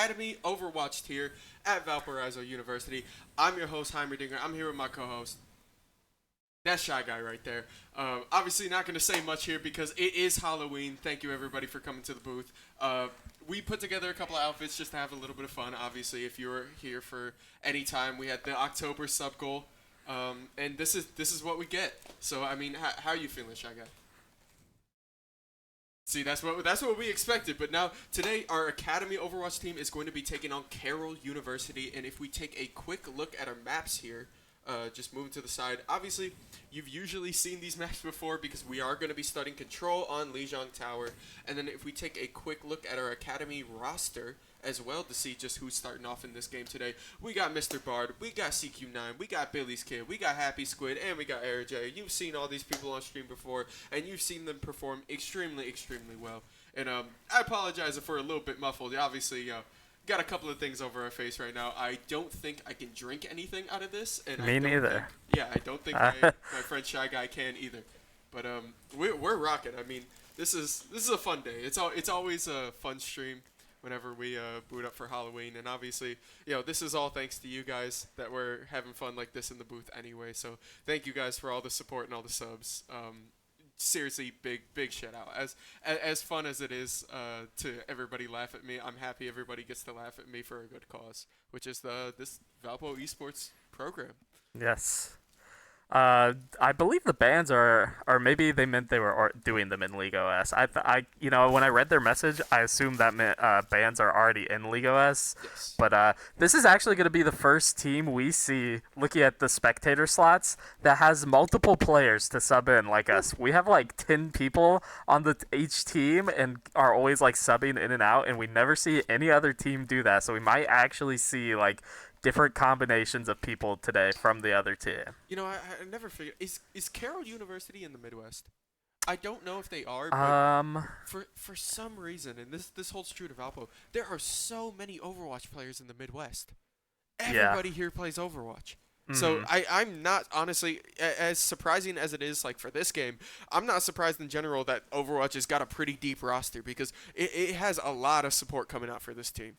Academy Overwatch tier at Valparaiso University. I'm your host, Heimerdinger. I'm here with my co-host. That Shy Guy right there. Obviously not going to say much here because it is Halloween. Thank you, everybody, for coming to the booth. We put together a couple of outfits just to have a little bit of fun. Obviously, if you were here for any time, we had the October sub goal. And this is what we get. So, I mean, how are you feeling, Shy Guy? See, that's what we expected. But now, today, our Academy Overwatch team is going to be taking on Carroll University. And if we take a quick look at our maps here, just moving to the side. Obviously, you've usually seen these maps before because we are going to be studying Control on Lijiang Tower. And then if we take a quick look at our Academy roster as well to see just who's starting off in this game today, we got Mr. Bard, we got CQ9, we got Billy's Kid, we got Happy Squid, and we got AirJ. You've seen all these people on stream before, and you've seen them perform extremely, extremely well. And I apologize if we're a little bit muffled. Obviously, got a couple of things over our face right now. I don't think I can drink anything out of this. And Me neither. I don't think my friend Shy Guy can either. But we're rocking. I mean, this is a fun day. It's always a fun stream whenever we boot up for Halloween. And obviously, this is all thanks to you guys that we're having fun like this in the booth anyway. So thank you guys for all the support and all the subs. Seriously, big shout out. As fun as it is to everybody laugh at me, I'm happy everybody gets to laugh at me for a good cause, which is this Valpo esports program. Yes. I believe the bans are, or maybe they meant they were doing them in League OS. When I read their message, I assumed that meant bans are already in League OS. Yes. But this is actually going to be the first team we see, looking at the spectator slots, that has multiple players to sub in like us. We have like 10 people on each team and are always like subbing in and out, and we never see any other team do that. So we might actually see like different combinations of people today from the other team. I never figured. Is Carroll University in the Midwest? I don't know if they are, but for some reason, and this holds true to Valpo, there are so many Overwatch players in the Midwest. Everybody here plays Overwatch. Mm-hmm. So I'm not, honestly, as surprising as it is like for this game, I'm not surprised in general that Overwatch has got a pretty deep roster because it has a lot of support coming out for this team.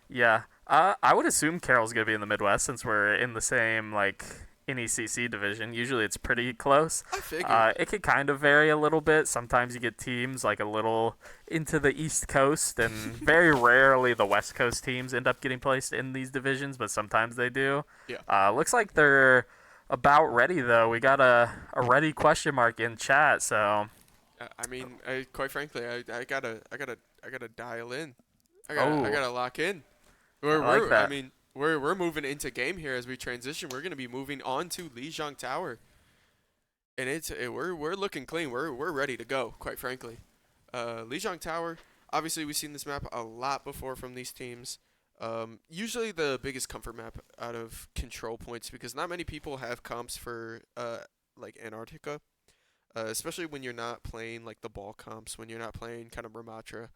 Yeah, I would assume Carroll's going to be in the Midwest since we're in the same, NECC division. Usually it's pretty close. I figured. It could kind of vary a little bit. Sometimes you get teams, a little into the East Coast, and very rarely the West Coast teams end up getting placed in these divisions, but sometimes they do. Yeah. Looks like they're about ready, though. We got a ready question mark in chat, so... quite frankly, I gotta dial in. I gotta lock in. We're moving into game here as we transition. We're gonna be moving on to Lijiang Tower, and we're looking clean. We're ready to go. Quite frankly, Lijiang Tower. Obviously, we've seen this map a lot before from these teams. Usually the biggest comfort map out of control points because not many people have comps for Antarctica, especially when you're not playing the ball comps. When you're not playing kind of Ramatra.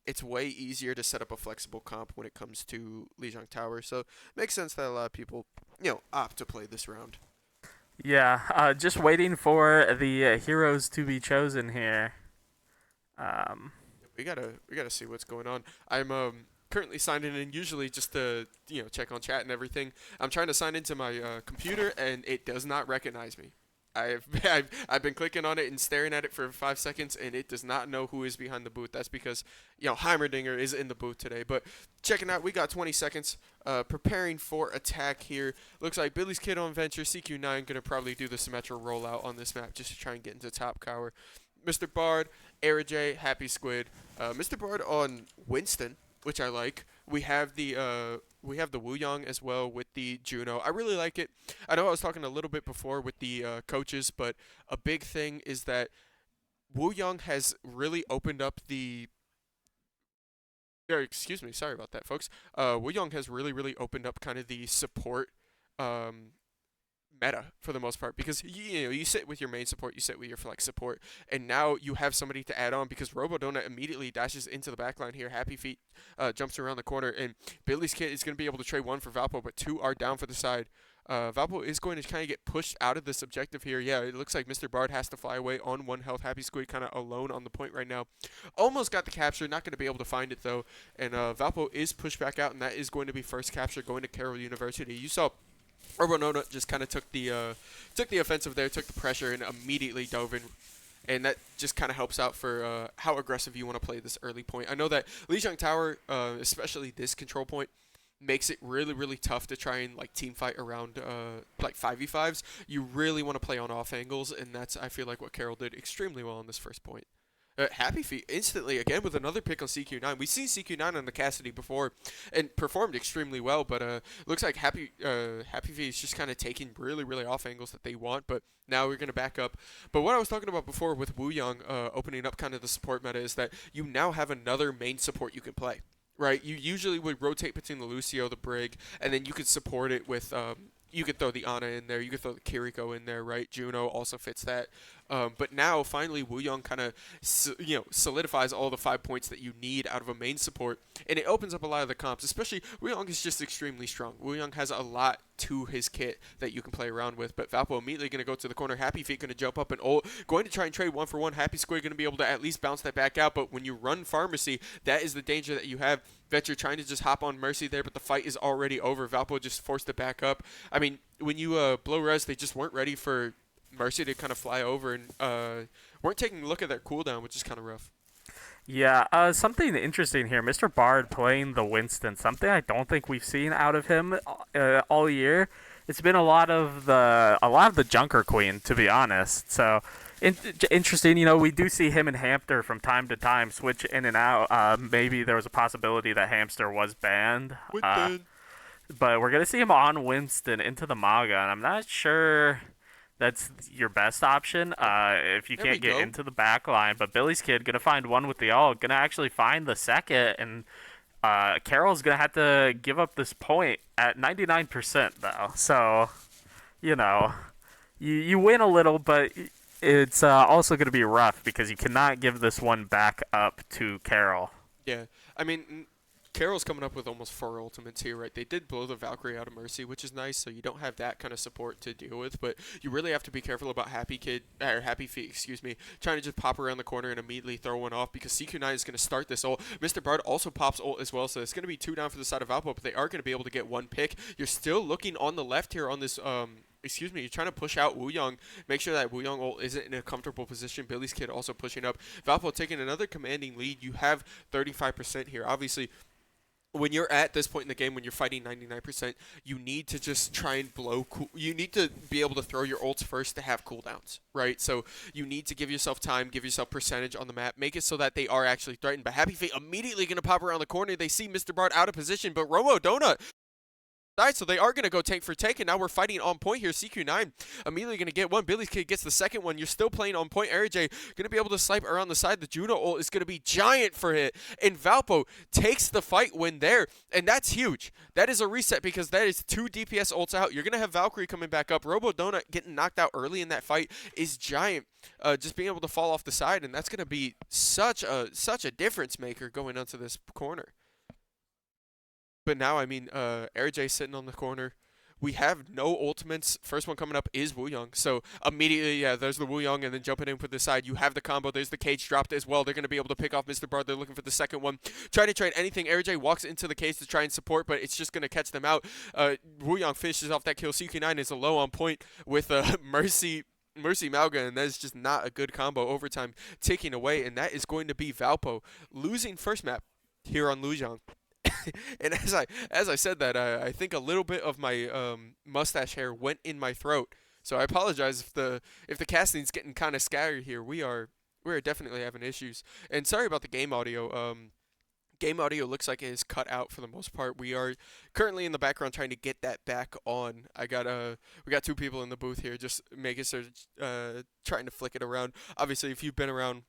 It's way easier to set up a flexible comp when it comes to Lijiang Tower. So it makes sense that a lot of people, opt to play this round. Yeah, just waiting for the heroes to be chosen here. We gotta see what's going on. I'm currently signed in, and usually just to check on chat and everything. I'm trying to sign into my computer, and it does not recognize me. I've been clicking on it and staring at it for 5 seconds, and it does not know who is behind the booth. That's because, Heimerdinger is in the booth today. But checking out, we got 20 seconds preparing for attack here. Looks like Billy's Kid on Venture, CQ9 going to probably do the Symmetra rollout on this map just to try and get into top cower. Mr. Bard, AirJ, Happy Squid. Mr. Bard on Winston, which I like. We have the Wu Yang as well with the Juno. I really like it. I know I was talking a little bit before with the coaches, but a big thing is that Wu Yang has really opened up the... excuse me, sorry about that, folks. Wu Yang has really opened up kind of the support meta for the most part because you sit with your main support, you sit with your flex support, and now you have somebody to add on because Robodona immediately dashes into the backline here. Happy Feet jumps around the corner, and Billy's Kid is going to be able to trade one for Valpo, but two are down for the side. Valpo is going to kind of get pushed out of this objective here. Yeah, it looks like Mr. Bard has to fly away on 1 health. Happy Squid kind of alone on the point right now. Almost got the capture, not going to be able to find it though. And Valpo is pushed back out, and that is going to be first capture going to Carroll University. You saw Orbonota just kind of took the offensive there, took the pressure, and immediately dove in. And that just kind of helps out for how aggressive you want to play this early point. I know that Lijiang Tower, especially this control point, makes it really, really tough to try and like team fight around like 5v5s. You really want to play on off angles, and that's I feel like what Carroll did extremely well on this first point. Happy Feet instantly again with another pick on CQ9. We've seen CQ9 on the Cassidy before and performed extremely well, but looks like Happy Feet is just kind of taking really, really off angles that they want. But now we're going to back up. But what I was talking about before with Wu Yang opening up kind of the support meta is that you now have another main support you can play. Right, you usually would rotate between the Lucio, the Brig, and then you could support it with you could throw the Ana in there, you could throw the Kiriko in there, right? Juno also fits that. But now finally Wu Yang kind of solidifies all the 5 points that you need out of a main support, and it opens up a lot of the comps. Especially Wu Yang is just extremely strong. Wu Yang has a lot to his kit that you can play around with. But Valpo immediately going to go to the corner. Happy Feet going to jump up and ult, going to try and trade 1-for-1. Happy Squid going to be able to at least bounce that back out. But when you run Pharmacy, that is the danger that you have. That you're trying to just hop on Mercy there, but the fight is already over. Valpo just forced it back up. I mean, when you blow res, they just weren't ready for Mercy to kind of fly over and weren't taking a look at their cooldown, which is kind of rough. Yeah, something interesting here. Mr. Bard playing the Winston, something I don't think we've seen out of him all year. It's been a lot of the Junker Queen, to be honest. So interesting. We do see him and Hamster from time to time switch in and out. Maybe there was a possibility that Hamster was banned. But we're gonna see him on Winston into the Maga, and I'm not sure that's your best option if you can't get into the back line. But Billy's Kid gonna find one with the ult, gonna actually find the second, and Carroll's gonna have to give up this point at 99% though. So, you win a little, but it's also gonna be rough because you cannot give this one back up to Carroll. Yeah, I mean, Carroll's coming up with almost 4 ultimates here, right? They did blow the Valkyrie out of Mercy, which is nice, so you don't have that kind of support to deal with, but you really have to be careful about Happy Feet, trying to just pop around the corner and immediately throw one off because CQ9 is going to start this ult. Mr. Bard also pops ult as well, so it's going to be 2 down for the side of Valpo, but they are going to be able to get 1 pick. You're still looking on the left here on this, you're trying to push out Wu Yang, make sure that Wu Yang ult isn't in a comfortable position. Billy's Kid also pushing up. Valpo taking another commanding lead. You have 35% here. Obviously, when you're at this point in the game, when you're fighting 99%, you need to just try and you need to be able to throw your ults first to have cooldowns, right? So you need to give yourself time, give yourself percentage on the map, make it so that they are actually threatened. But Happy Feet immediately going to pop around the corner. They see Mr. Bard out of position, but Romo Donut. Alright, so they are going to go tank for tank, and now we're fighting on point here. CQ9 immediately going to get one. Billy's Kid gets the second one. You're still playing on point. RJ going to be able to snipe around the side. The Juno ult is going to be giant for hit, and Valpo takes the fight when there, and that's huge. That is a reset because that is 2 DPS ults out. You're going to have Valkyrie coming back up. Robo Donut getting knocked out early in that fight is giant. Just being able to fall off the side, and that's going to be such a difference maker going onto this corner. But now, I mean, RJ sitting on the corner. We have no ultimates. First one coming up is Wu Yang. So immediately, yeah, there's the Wu Yang, and then jumping in for the side. You have the combo. There's the cage dropped as well. They're going to be able to pick off Mr. Bard. They're looking for the second one. Try to trade anything. RJ walks into the cage to try and support, but it's just going to catch them out. Wu Yang finishes off that kill. CQ9 is low on point with Mercy Malga, and that is just not a good combo. Overtime taking away, and that is going to be Valpo losing first map here on Lujiang. And as I said that, I think a little bit of my mustache hair went in my throat. So I apologize if the casting's getting kind of scattered here. We are definitely having issues. And sorry about the game audio. Game audio looks like it is cut out for the most part. We are currently in the background trying to get that back on. We got 2 people in the booth here, just making sure trying to flick it around. Obviously, if you've been around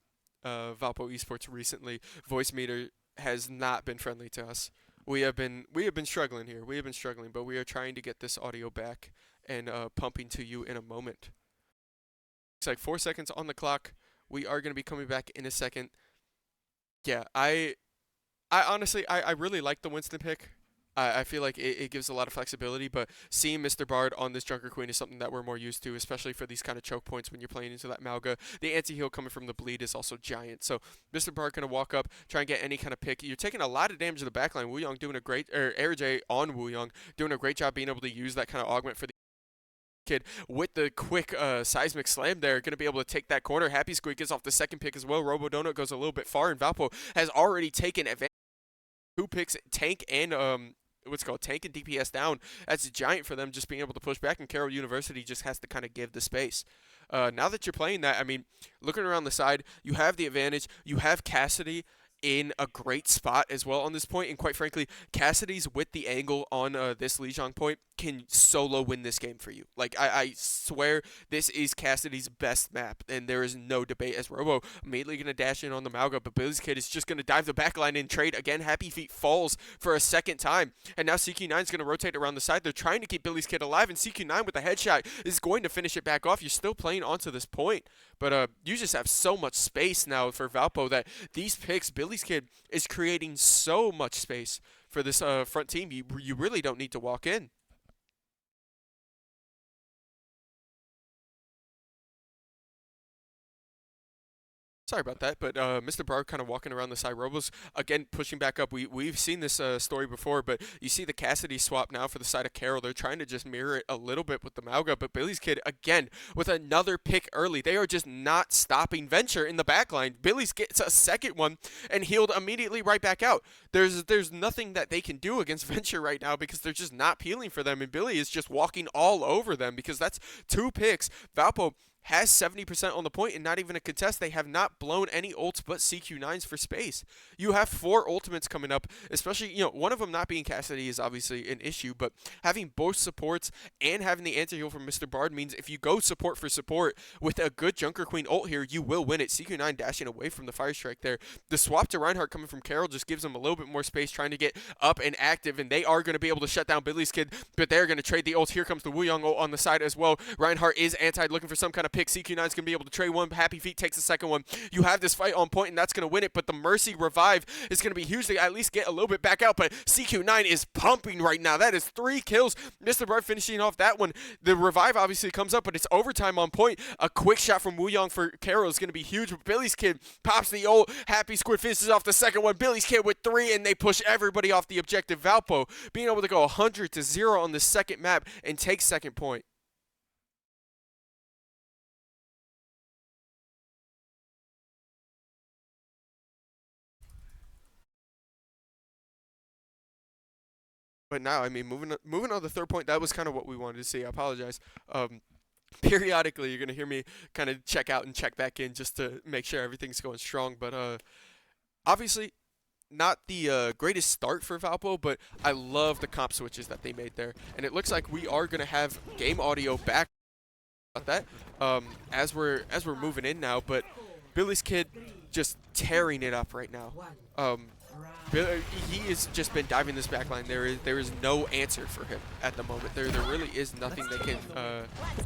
Valpo Esports recently, voice meter has not been friendly to us. We have been struggling here. We have been struggling, but we are trying to get this audio back and pumping to you in a moment. It's like 4 seconds on the clock. We are going to be coming back in a second. Yeah, I honestly, I really like the Winston pick. I feel like it gives a lot of flexibility, but seeing Mr. Bard on this Junker Queen is something that we're more used to, especially for these kind of choke points when you're playing into that Malga. The anti-heal coming from the bleed is also giant. So Mr. Bard going to walk up, try and get any kind of pick. You're taking a lot of damage to the backline. Wooyoung doing a great, or AirJ on Wooyoung doing a great job being able to use that kind of augment for the kid with the quick seismic slam there, going to be able to take that corner. Happy Squeak gets off the second pick as well. Robo Donut goes a little bit far, and Valpo has already taken advantage. 2 picks, tank and what's it called, tank and DPS down. That's giant for them just being able to push back, and Carroll University just has to kind of give the space. Now that you're playing that, I mean, looking around the side, you have the advantage. You have Cassidy in a great spot as well on this point, and quite frankly, Cassidy's with the angle on this Lijiang point can solo win this game for you. Like, I swear this is Cassidy's best map, and there is no debate, as Robo immediately going to dash in on the Malga, but Billy's Kid is just going to dive the backline and trade. Again, Happy Feet falls for a second time, and now CQ9 is going to rotate around the side. They're trying to keep Billy's Kid alive, and CQ9 with a headshot is going to finish it back off. You're still playing onto this point, but you just have so much space now for Valpo that these picks, Billy's Kid is creating so much space for this front team. You really don't need to walk in. Sorry about that, but Mr. Bard kind of walking around the side. Robo's, again, pushing back up. We've seen this story before, but you see the Cassidy swap now for the side of Carroll. They're trying to just mirror it a little bit with the Malga, but Billy's Kid, again, with another pick early. They are just not stopping Venture in the backline. Billy's gets a second one and healed immediately right back out. There's nothing that they can do against Venture right now because they're just not peeling for them, and Billy is just walking all over them because that's 2 picks. Valpo has 70% on the point and not even a contest. They have not blown any ults but CQ9s for space. You have 4 ultimates coming up, especially, you know, one of them not being Cassidy is obviously an issue, but having both supports and having the anti-heal from Mr. Bard means if you go support for support with a good Junker Queen ult here, you will win it. CQ9 dashing away from the Fire Strike there. The swap to Reinhardt coming from Carroll just gives them a little bit more space trying to get up and active, and they are going to be able to shut down Billy's Kid, but they're going to trade the ults. Here comes the Wooyoung ult on the side as well. Reinhardt is anti, looking for some kind of pick. CQ9 is going to be able to trade one. Happy Feet takes the second one. You have this fight on point, and that's going to win it, but the Mercy revive is going to be huge to at least get a little bit back out, but CQ9 is pumping right now. That is 3 kills. Mr. Bard finishing off that one. The revive obviously comes up, but it's overtime on point. A quick shot from Wooyoung for Carroll is going to be huge, but Billy's Kid pops the ult. Happy Squid finishes off the second one. Billy's Kid with 3, and they push everybody off the objective. Valpo being able to go 100-0 on the second map and take second point. But now, I mean, moving on to the third point, that was kind of what we wanted to see. I apologize. Periodically, you're going to hear me kind of check out and check back in just to make sure everything's going strong. But obviously, not the greatest start for Valpo, but I love the comp switches that they made there. And it looks like we are going to have game audio back about that as we're moving in now. But Billy's Kid just tearing it up right now. He has just been diving this backline. There is no answer for him at the moment. There really is nothing that can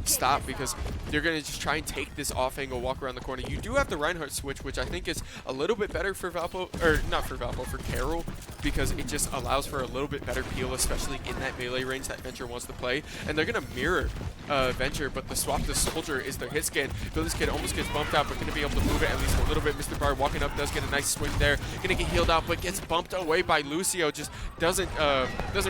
stop, because they're going to just try and take this off angle, walk around the corner. You do have the Reinhardt switch, which I think is a little bit better for Valpo, or not for Valpo, for Carroll, because it just allows for a little bit better peel, especially in that melee range that Venture wants to play. And they're going to mirror Venture, but the swap to Soldier is their hit scan. Billy's Kid almost gets bumped out, but going to be able to move it at least a little bit. Mr. Bard walking up, does get a nice swing there. Going to get healed out, but gets bumped away by Lucio. Just doesn't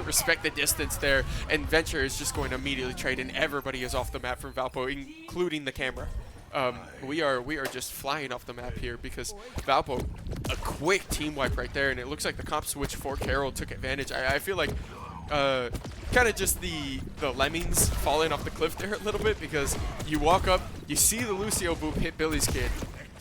respect the distance there, and Venture is just going to immediately trade, and everybody is off the map from Valpo, including the camera. We are just flying off the map here because Valpo, a quick team wipe right there, and it looks like the comp switch for Carroll took advantage. I feel like kind of just the lemmings falling off the cliff there a little bit, because you walk up, you see the Lucio boop hit Billy's Kid,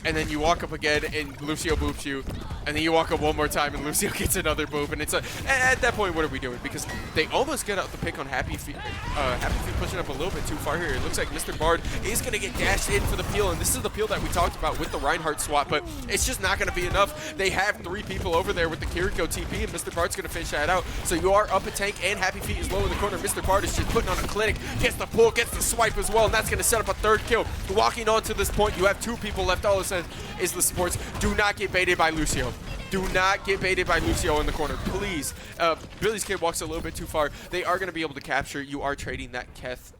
and then you walk up again and Lucio boops you, and then you walk up one more time and Lucio gets another boop, and it's at that point, what are we doing? Because they almost get out the pick on Happy Feet. Happy Feet pushing up a little bit too far here. It looks like Mr. Bard is going to get dashed in for the peel, and this is the peel that we talked about with the Reinhardt swap, but it's just not going to be enough. They have 3 people over there with the Kiriko TP, and Mr. Bard's going to finish that out. So you are up a tank, and Happy Feet is low in the corner. Mr. Bard is just putting on a clinic, gets the pull, gets the swipe as well, and that's going to set up a 3rd kill. Walking on to this point, you have 2 people left. All it says is the supports, do not get baited by Lucio. Do not get baited by Lucio in the corner, please. Billy's Kid walks a little bit too far. They are going to be able to capture. You are trading that Keth.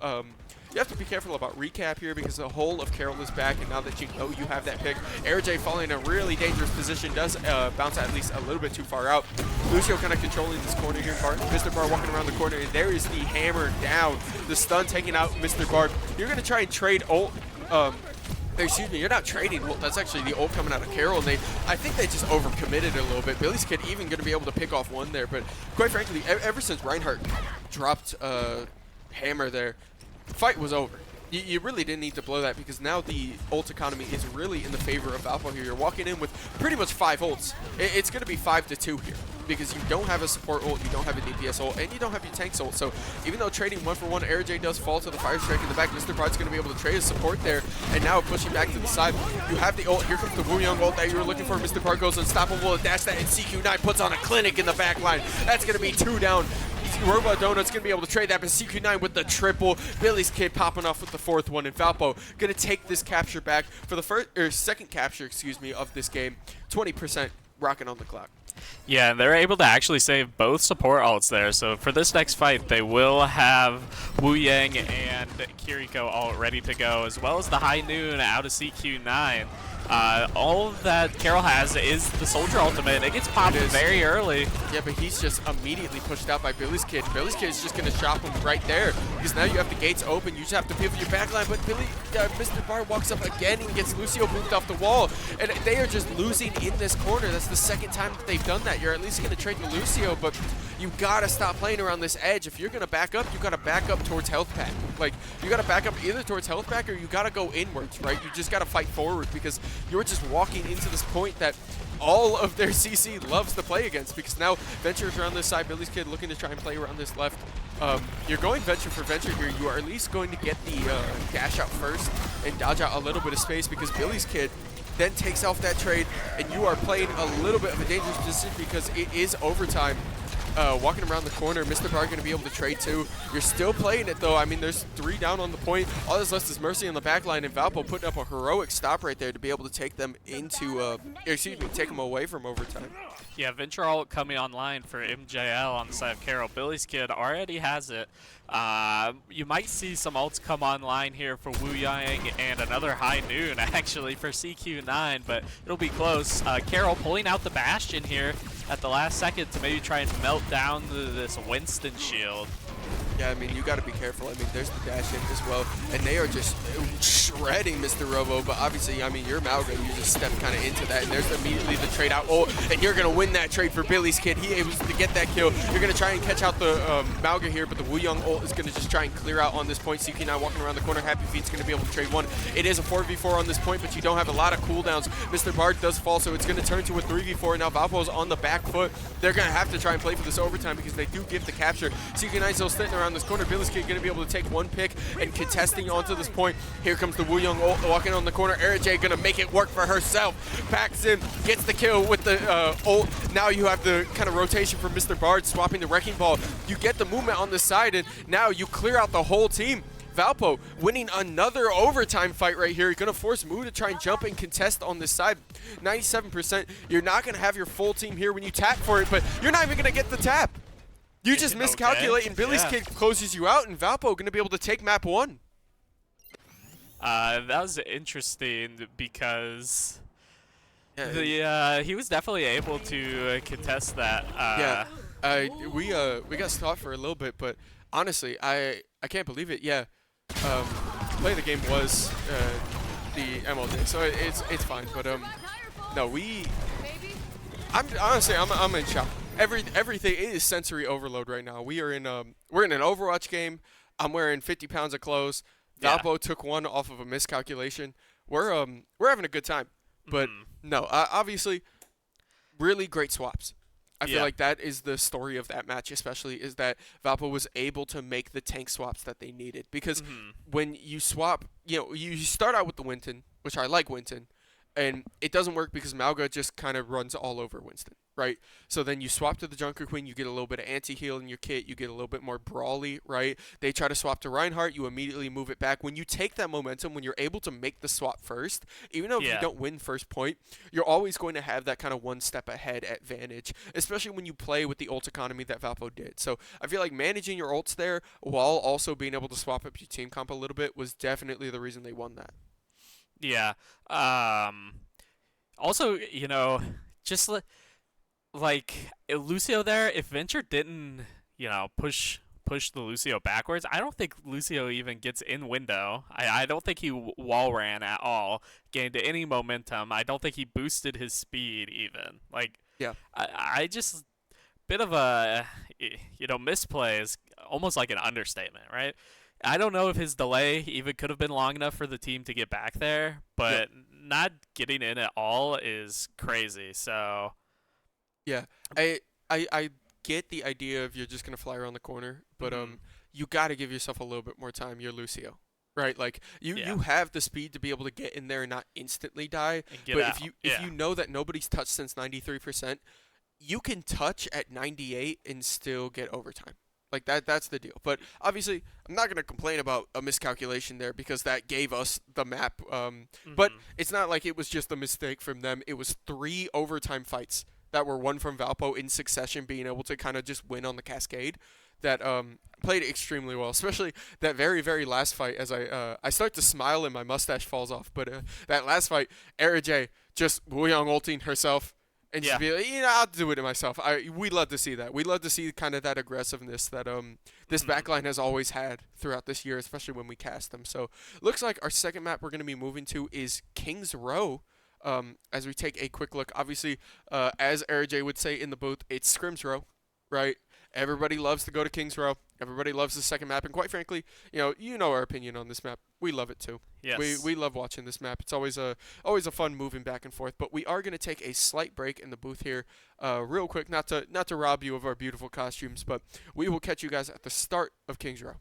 You have to be careful about recap here because the whole of Carroll is back, and now that you know you have that pick, AirJ falling in a really dangerous position does bounce at least a little bit too far out. Lucio kind of controlling this corner here. Mr. Bar walking around the corner, and there is the hammer down. The stun taking out Mr. Bar. You're going to try and trade ult. Excuse me, you're not trading. Well, that's actually the ult coming out of Carroll, and I think they just overcommitted a little bit. Billy's Kid even going to be able to pick off one there, but quite frankly, ever since Reinhardt dropped hammer there, fight was over. You really didn't need to blow that because now the ult economy is really in the favor of Valpo here. You're walking in with pretty much 5 ults. It's going to be 5-2 here because you don't have a support ult, you don't have a DPS ult, and you don't have your tanks ult. So even though trading 1-for-1, AirJ does fall to the fire strike in the back, Mr. Bard's going to be able to trade his support there, and now pushing back to the side. You have the ult. Here comes the Wu Young ult that you were looking for. Mr. Bard goes unstoppable, dash that, and CQ9 puts on a clinic in the back line. That's going to be 2 down. Robot Donut's going to be able to trade that, but CQ9 with the triple. Billy's Kid popping off with the 4th one, and Valpo going to take this capture back for the second capture, of this game. 20% rocking on the clock. Yeah, and they're able to actually save both support ults there. So for this next fight, they will have Wu Yang and Kiriko all ready to go, as well as the High Noon out of CQ9. All that Carroll has is the Soldier ultimate. It gets popped very early. Yeah, but he's just immediately pushed out by Billy's Kid. Billy's Kid is just going to shop him right there because now you have the gates open. You just have to pivot your backline, but Mr. Bar walks up again and gets Lucio moved off the wall. And they are just losing in this corner. That's the second time that they've done that. You're at least going to trade to Lucio, but you got to stop playing around this edge. If you're going to back up, you got to back up towards health pack. Like, you got to back up either towards health pack or you got to go inwards, right? You just got to fight forward because you're just walking into this point that all of their CC loves to play against because now Venture's around this side. Billy's Kid looking to try and play around this left. You're going Venture for Venture here. You are at least going to get the dash out first and dodge out a little bit of space because Billy's Kid then takes off that trade and you are playing a little bit of a dangerous position because it is overtime. Walking around the corner, Mr. Bar going to be able to trade too. You're still playing it though. I mean, there's 3 down on the point. All that's left is Mercy on the back line, and Valpo putting up a heroic stop right there to be able to take them into, take them away from overtime. Yeah, Venture ult coming online for MJL on the side of Carroll. Billy's Kid already has it. You might see some ults come online here for Wu Yang and another High Noon actually for CQ9, but it'll be close. Carroll pulling out the Bastion here at the last second to maybe try and melt down this Winston shield. Yeah, I mean, you got to be careful. I mean, there's the dash in as well, and they are just shredding Mr. Robo, but obviously, I mean, you're Malga, you just step kind of into that, and there's immediately the trade out. Oh, and you're going to win that trade for Billy's Kid. He able to get that kill. You're going to try and catch out the Malga here, but the Wu Young ult is going to just try and clear out on this point. CQ9 walking around the corner. Happy Feet's going to be able to trade one. It is a 4v4 on this point, but you don't have a lot of cooldowns. Mr. Bard does fall, so it's going to turn to a 3v4. Now Valpo's on the back foot. They're going to have to try and play for this overtime because they do give the capture. CQ9 still sitting around this corner. Billy's Kid going to be able to take one pick and contesting onto this point. Here comes the Wu Young ult walking on the corner. AirJ going to make it work for herself. Packs in, gets the kill with the ult. Now you have the kind of rotation for Mr. Bard swapping the Wrecking Ball. You get the movement on the side, and now you clear out the whole team. Valpo winning another overtime fight right here. You're going to force Moo to try and jump and contest on this side. 97%. You're not going to have your full team here when you tap for it, but you're not even going to get the tap. You just miscalculate, and Billy's Kid closes you out, and Valpo going to be able to take map 1. That was interesting because he was definitely able to contest that. We got stopped for a little bit, but honestly, I can't believe it. Yeah, play of the game was the MLD, so it's fine. But no, I'm in shock. Everything is sensory overload right now. We're in an Overwatch game. I'm wearing 50 pounds of clothes. Valpo took one off of a miscalculation. We're having a good time, but no, obviously, really great swaps. I feel like that is the story of that match, especially, is that Valpo was able to make the tank swaps that they needed. Because when you swap, you start out with the Winston, which I like Winston, and it doesn't work because Malga just kind of runs all over Winston, right? So then you swap to the Junker Queen, you get a little bit of anti-heal in your kit, you get a little bit more brawly, right? They try to swap to Reinhardt, you immediately move it back. When you take that momentum, when you're able to make the swap first, even though if you Yeah. don't win first point, you're always going to have that kind of one step ahead advantage, especially when you play with the ult economy that Valpo did. So I feel like managing your ults there while also being able to swap up your team comp a little bit was definitely the reason they won that. Yeah. Also, just like Lucio there, if Venture didn't, push the Lucio backwards, I don't think Lucio even gets in window. I don't think he wall ran at all, gained any momentum. I don't think he boosted his speed even. Like, Yeah. I just bit of a misplay is almost like an understatement, right? I don't know if his delay even could have been long enough for the team to get back there, Yep. but not getting in at all is crazy. So Yeah. I get the idea of you're just gonna fly around the corner, but mhm, you gotta give yourself a little bit more time. You're Lucio. Right, like you, yeah, you have the speed to be able to get in there and not instantly die. and get But if out. you Yeah, know that nobody's touched since 93%, you can touch at 98 and still get overtime. Like that's the deal. But obviously, I'm not going to complain about a miscalculation there because that gave us the map. But hmm, it's not like it was just a mistake from them. It was 3 overtime fights that were won from Valpo in succession, being able to kind of just win on the cascade. That played extremely well, especially that very last fight. As I start to smile and my mustache falls off, but that last fight, Era J just Wooyoung ulting herself and just yeah, be like, I'll do it myself. We love to see that. We love to see kind of that aggressiveness that this hmm, backline has always had throughout this year, especially when we cast them. So looks like our second map we're going to be moving to is King's Row. As we take a quick look, obviously, as Era J would say in the booth, it's Scrims Row, right? Everybody loves to go to King's Row. Everybody loves the second map, and quite frankly, you know our opinion on this map. We love it too. We yes. we love watching this map. It's always a fun moving back and forth. But we are going to take a slight break in the booth here, real quick, not to rob you of our beautiful costumes, but we will catch you guys at the start of King's Row.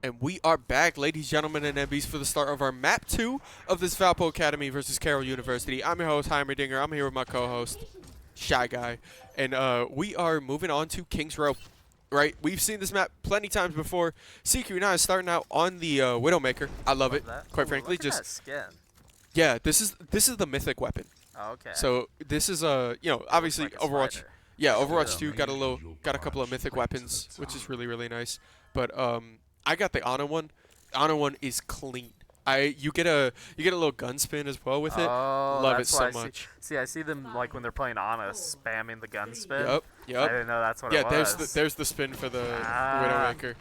And we are back, ladies, gentlemen, and MBs, for the start of our Map 2 of this Valpo Academy versus Carroll University. I'm your host, Heimerdinger. I'm here with my co-host, Shy Guy. And we are moving on to King's Row. Right? We've seen this map plenty times before. CQ9 is starting out on the Widowmaker. I love it, quite frankly. Look at that skin. Yeah, this is the mythic weapon. Oh, okay. So this is obviously like a Overwatch. spider. Yeah, Overwatch 2 got a couple of mythic weapons, which is really nice. But I got the Ana one. Ana one is clean. You get a little gun spin as well with it. Oh, Love it that's so why much. See, I see them like when they're playing Ana, spamming the gun spin. Yep. I didn't know that's what it Yeah, was. there's the spin for the Ah. Widowmaker.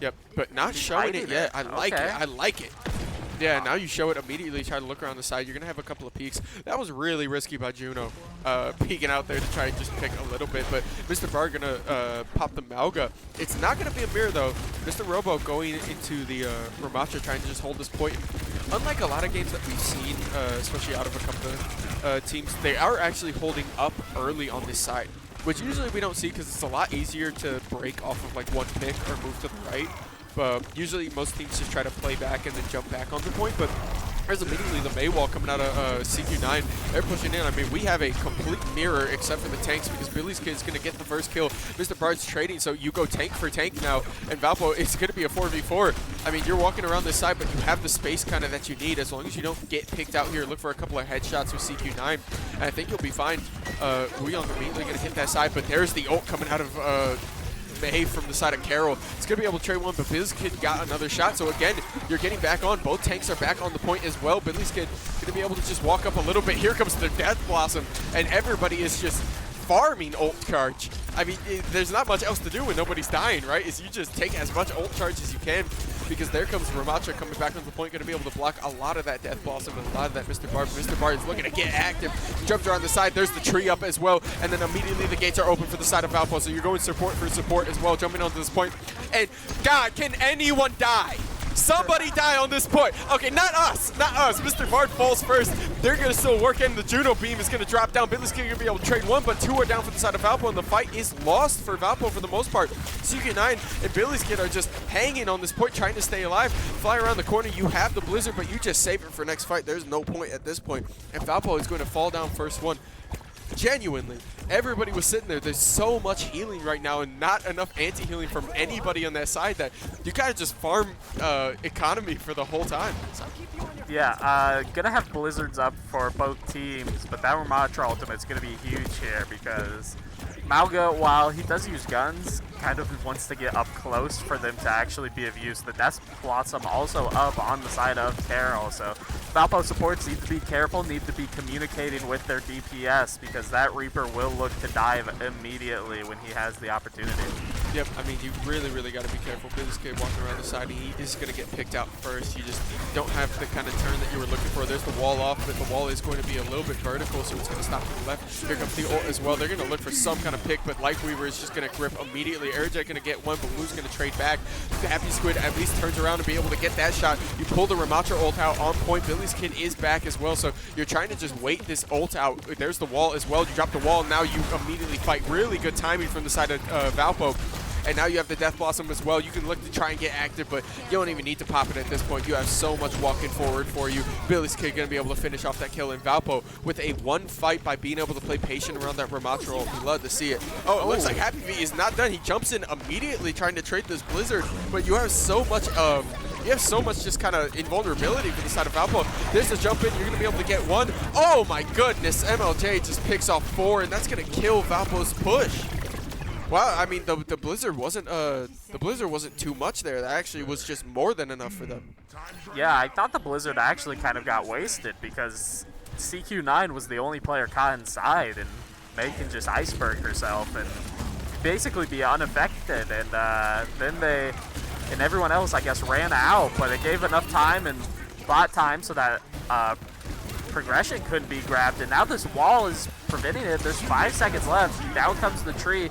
Yep, but not He's showing it hiding yet. it. I like Okay. it. I like it. Yeah, now you show it immediately. Try to look around the side. You're gonna have a couple of peeks. That was really risky by Juno, peeking out there to try and just pick a little bit. But Mr. Bar gonna pop the Malga. It's not gonna be a mirror though. Mr. Robo going into the Ramatra, trying to just hold this point. Unlike a lot of games that we've seen, especially out of a couple of teams, they are actually holding up early on this side, which usually we don't see because it's a lot easier to break off of like one pick or move to the right. But usually most teams just try to play back and then jump back on the point. But there's immediately the May wall coming out of CQ9. They're pushing in. I mean, we have a complete mirror except for the tanks because Billy's kid is going to get the first kill. Mr. Bard's trading, so you go tank for tank now. And Valpo, it's going to be a 4v4. I mean, you're walking around this side, but you have the space kind of that you need. As long as you don't get picked out here, look for a couple of headshots with CQ9. And I think you'll be fine. Wuyong immediately going to hit that side, but there's the ult coming out of May from the side of Carroll. It's going to be able to trade one, but Billy's kid got another shot. So again, you're getting back on. Both tanks are back on the point as well. Billy's kid going to be able to just walk up a little bit. Here comes the Death Blossom, and everybody is just farming ult charge. I mean, there's not much else to do when nobody's dying, right? Is you just take as much ult charge as you can, because there comes Ramatra coming back on the point, going to be able to block a lot of that Death Blossom and a lot of that Mr. Bard. Mr. Bard is looking to get active. Jumped around the side. There's the tree up as well, and then immediately the gates are open for the side of Valpo, so you're going support for support as well, jumping onto this point. And God, can anyone die? Somebody die on this point. Okay, not us. Not us. Mr. Bard falls first. They're going to still work in. The Juno beam is going to drop down. Billy's going to be able to trade one, but two are down for the side of Valpo, and the fight is lost for Valpo for the most part. CK9 and Billy's kid are just hanging on this point, trying to stay alive. Fly around the corner. You have the Blizzard, but you just save it for next fight. There's no point at this point. And Valpo is going to fall down first one. Genuinely, everybody was sitting there. There's so much healing right now and not enough anti-healing from anybody on that side that you kind of just farm economy for the whole time. Yeah, gonna have blizzards up for both teams, but that Ramatra ultimate's gonna be huge here because Malga, while he does use guns, kind of wants to get up close for them to actually be of use. The Death Blossom also up on the side of Carroll, so Valpo supports need to be careful, need to be communicating with their DPS because that Reaper will look to dive immediately when he has the opportunity. Yep, I mean, you really got to be careful. Billy's kid walking around the side, he is going to get picked out first. You just don't have the kind of turn that you were looking for. There's the wall off, but the wall is going to be a little bit vertical, so it's going to stop to the left. Here comes the ult as well. They're going to look for some kind of pick, but Lifeweaver is just going to grip immediately. Airjet going to get one, but Blue's going to trade back. The Happy Squid at least turns around and be able to get that shot. You pull the Ramatra ult out on point. Billy's kid is back as well, so you're trying to just wait this ult out. There's the wall as well. You drop the wall, now you immediately fight. Really good timing from the side of Valpo. And now you have the Death Blossom as well. You can look to try and get active, but you don't even need to pop it at this point. You have so much walking forward for you. Billy's kid going to be able to finish off that kill in Valpo with a one fight by being able to play patient around that Ramatra ult. We love to see it. Oh, it looks like Happy V is not done. He jumps in immediately trying to trade this Blizzard, but you have so much just kind of invulnerability for the side of Valpo. There's a jump in. You're going to be able to get one. Oh my goodness. MLJ just picks off 4, and that's going to kill Valpo's push. Wow, I mean the Blizzard wasn't too much there. That actually was just more than enough for them. Yeah, I thought the Blizzard actually kind of got wasted because CQ9 was the only player caught inside, and May can just iceberg herself and basically be unaffected. And then everyone else, I guess, ran out, but it gave enough time and bought time so that progression couldn't be grabbed. And now this wall is preventing it. There's 5 seconds left. Down comes the tree.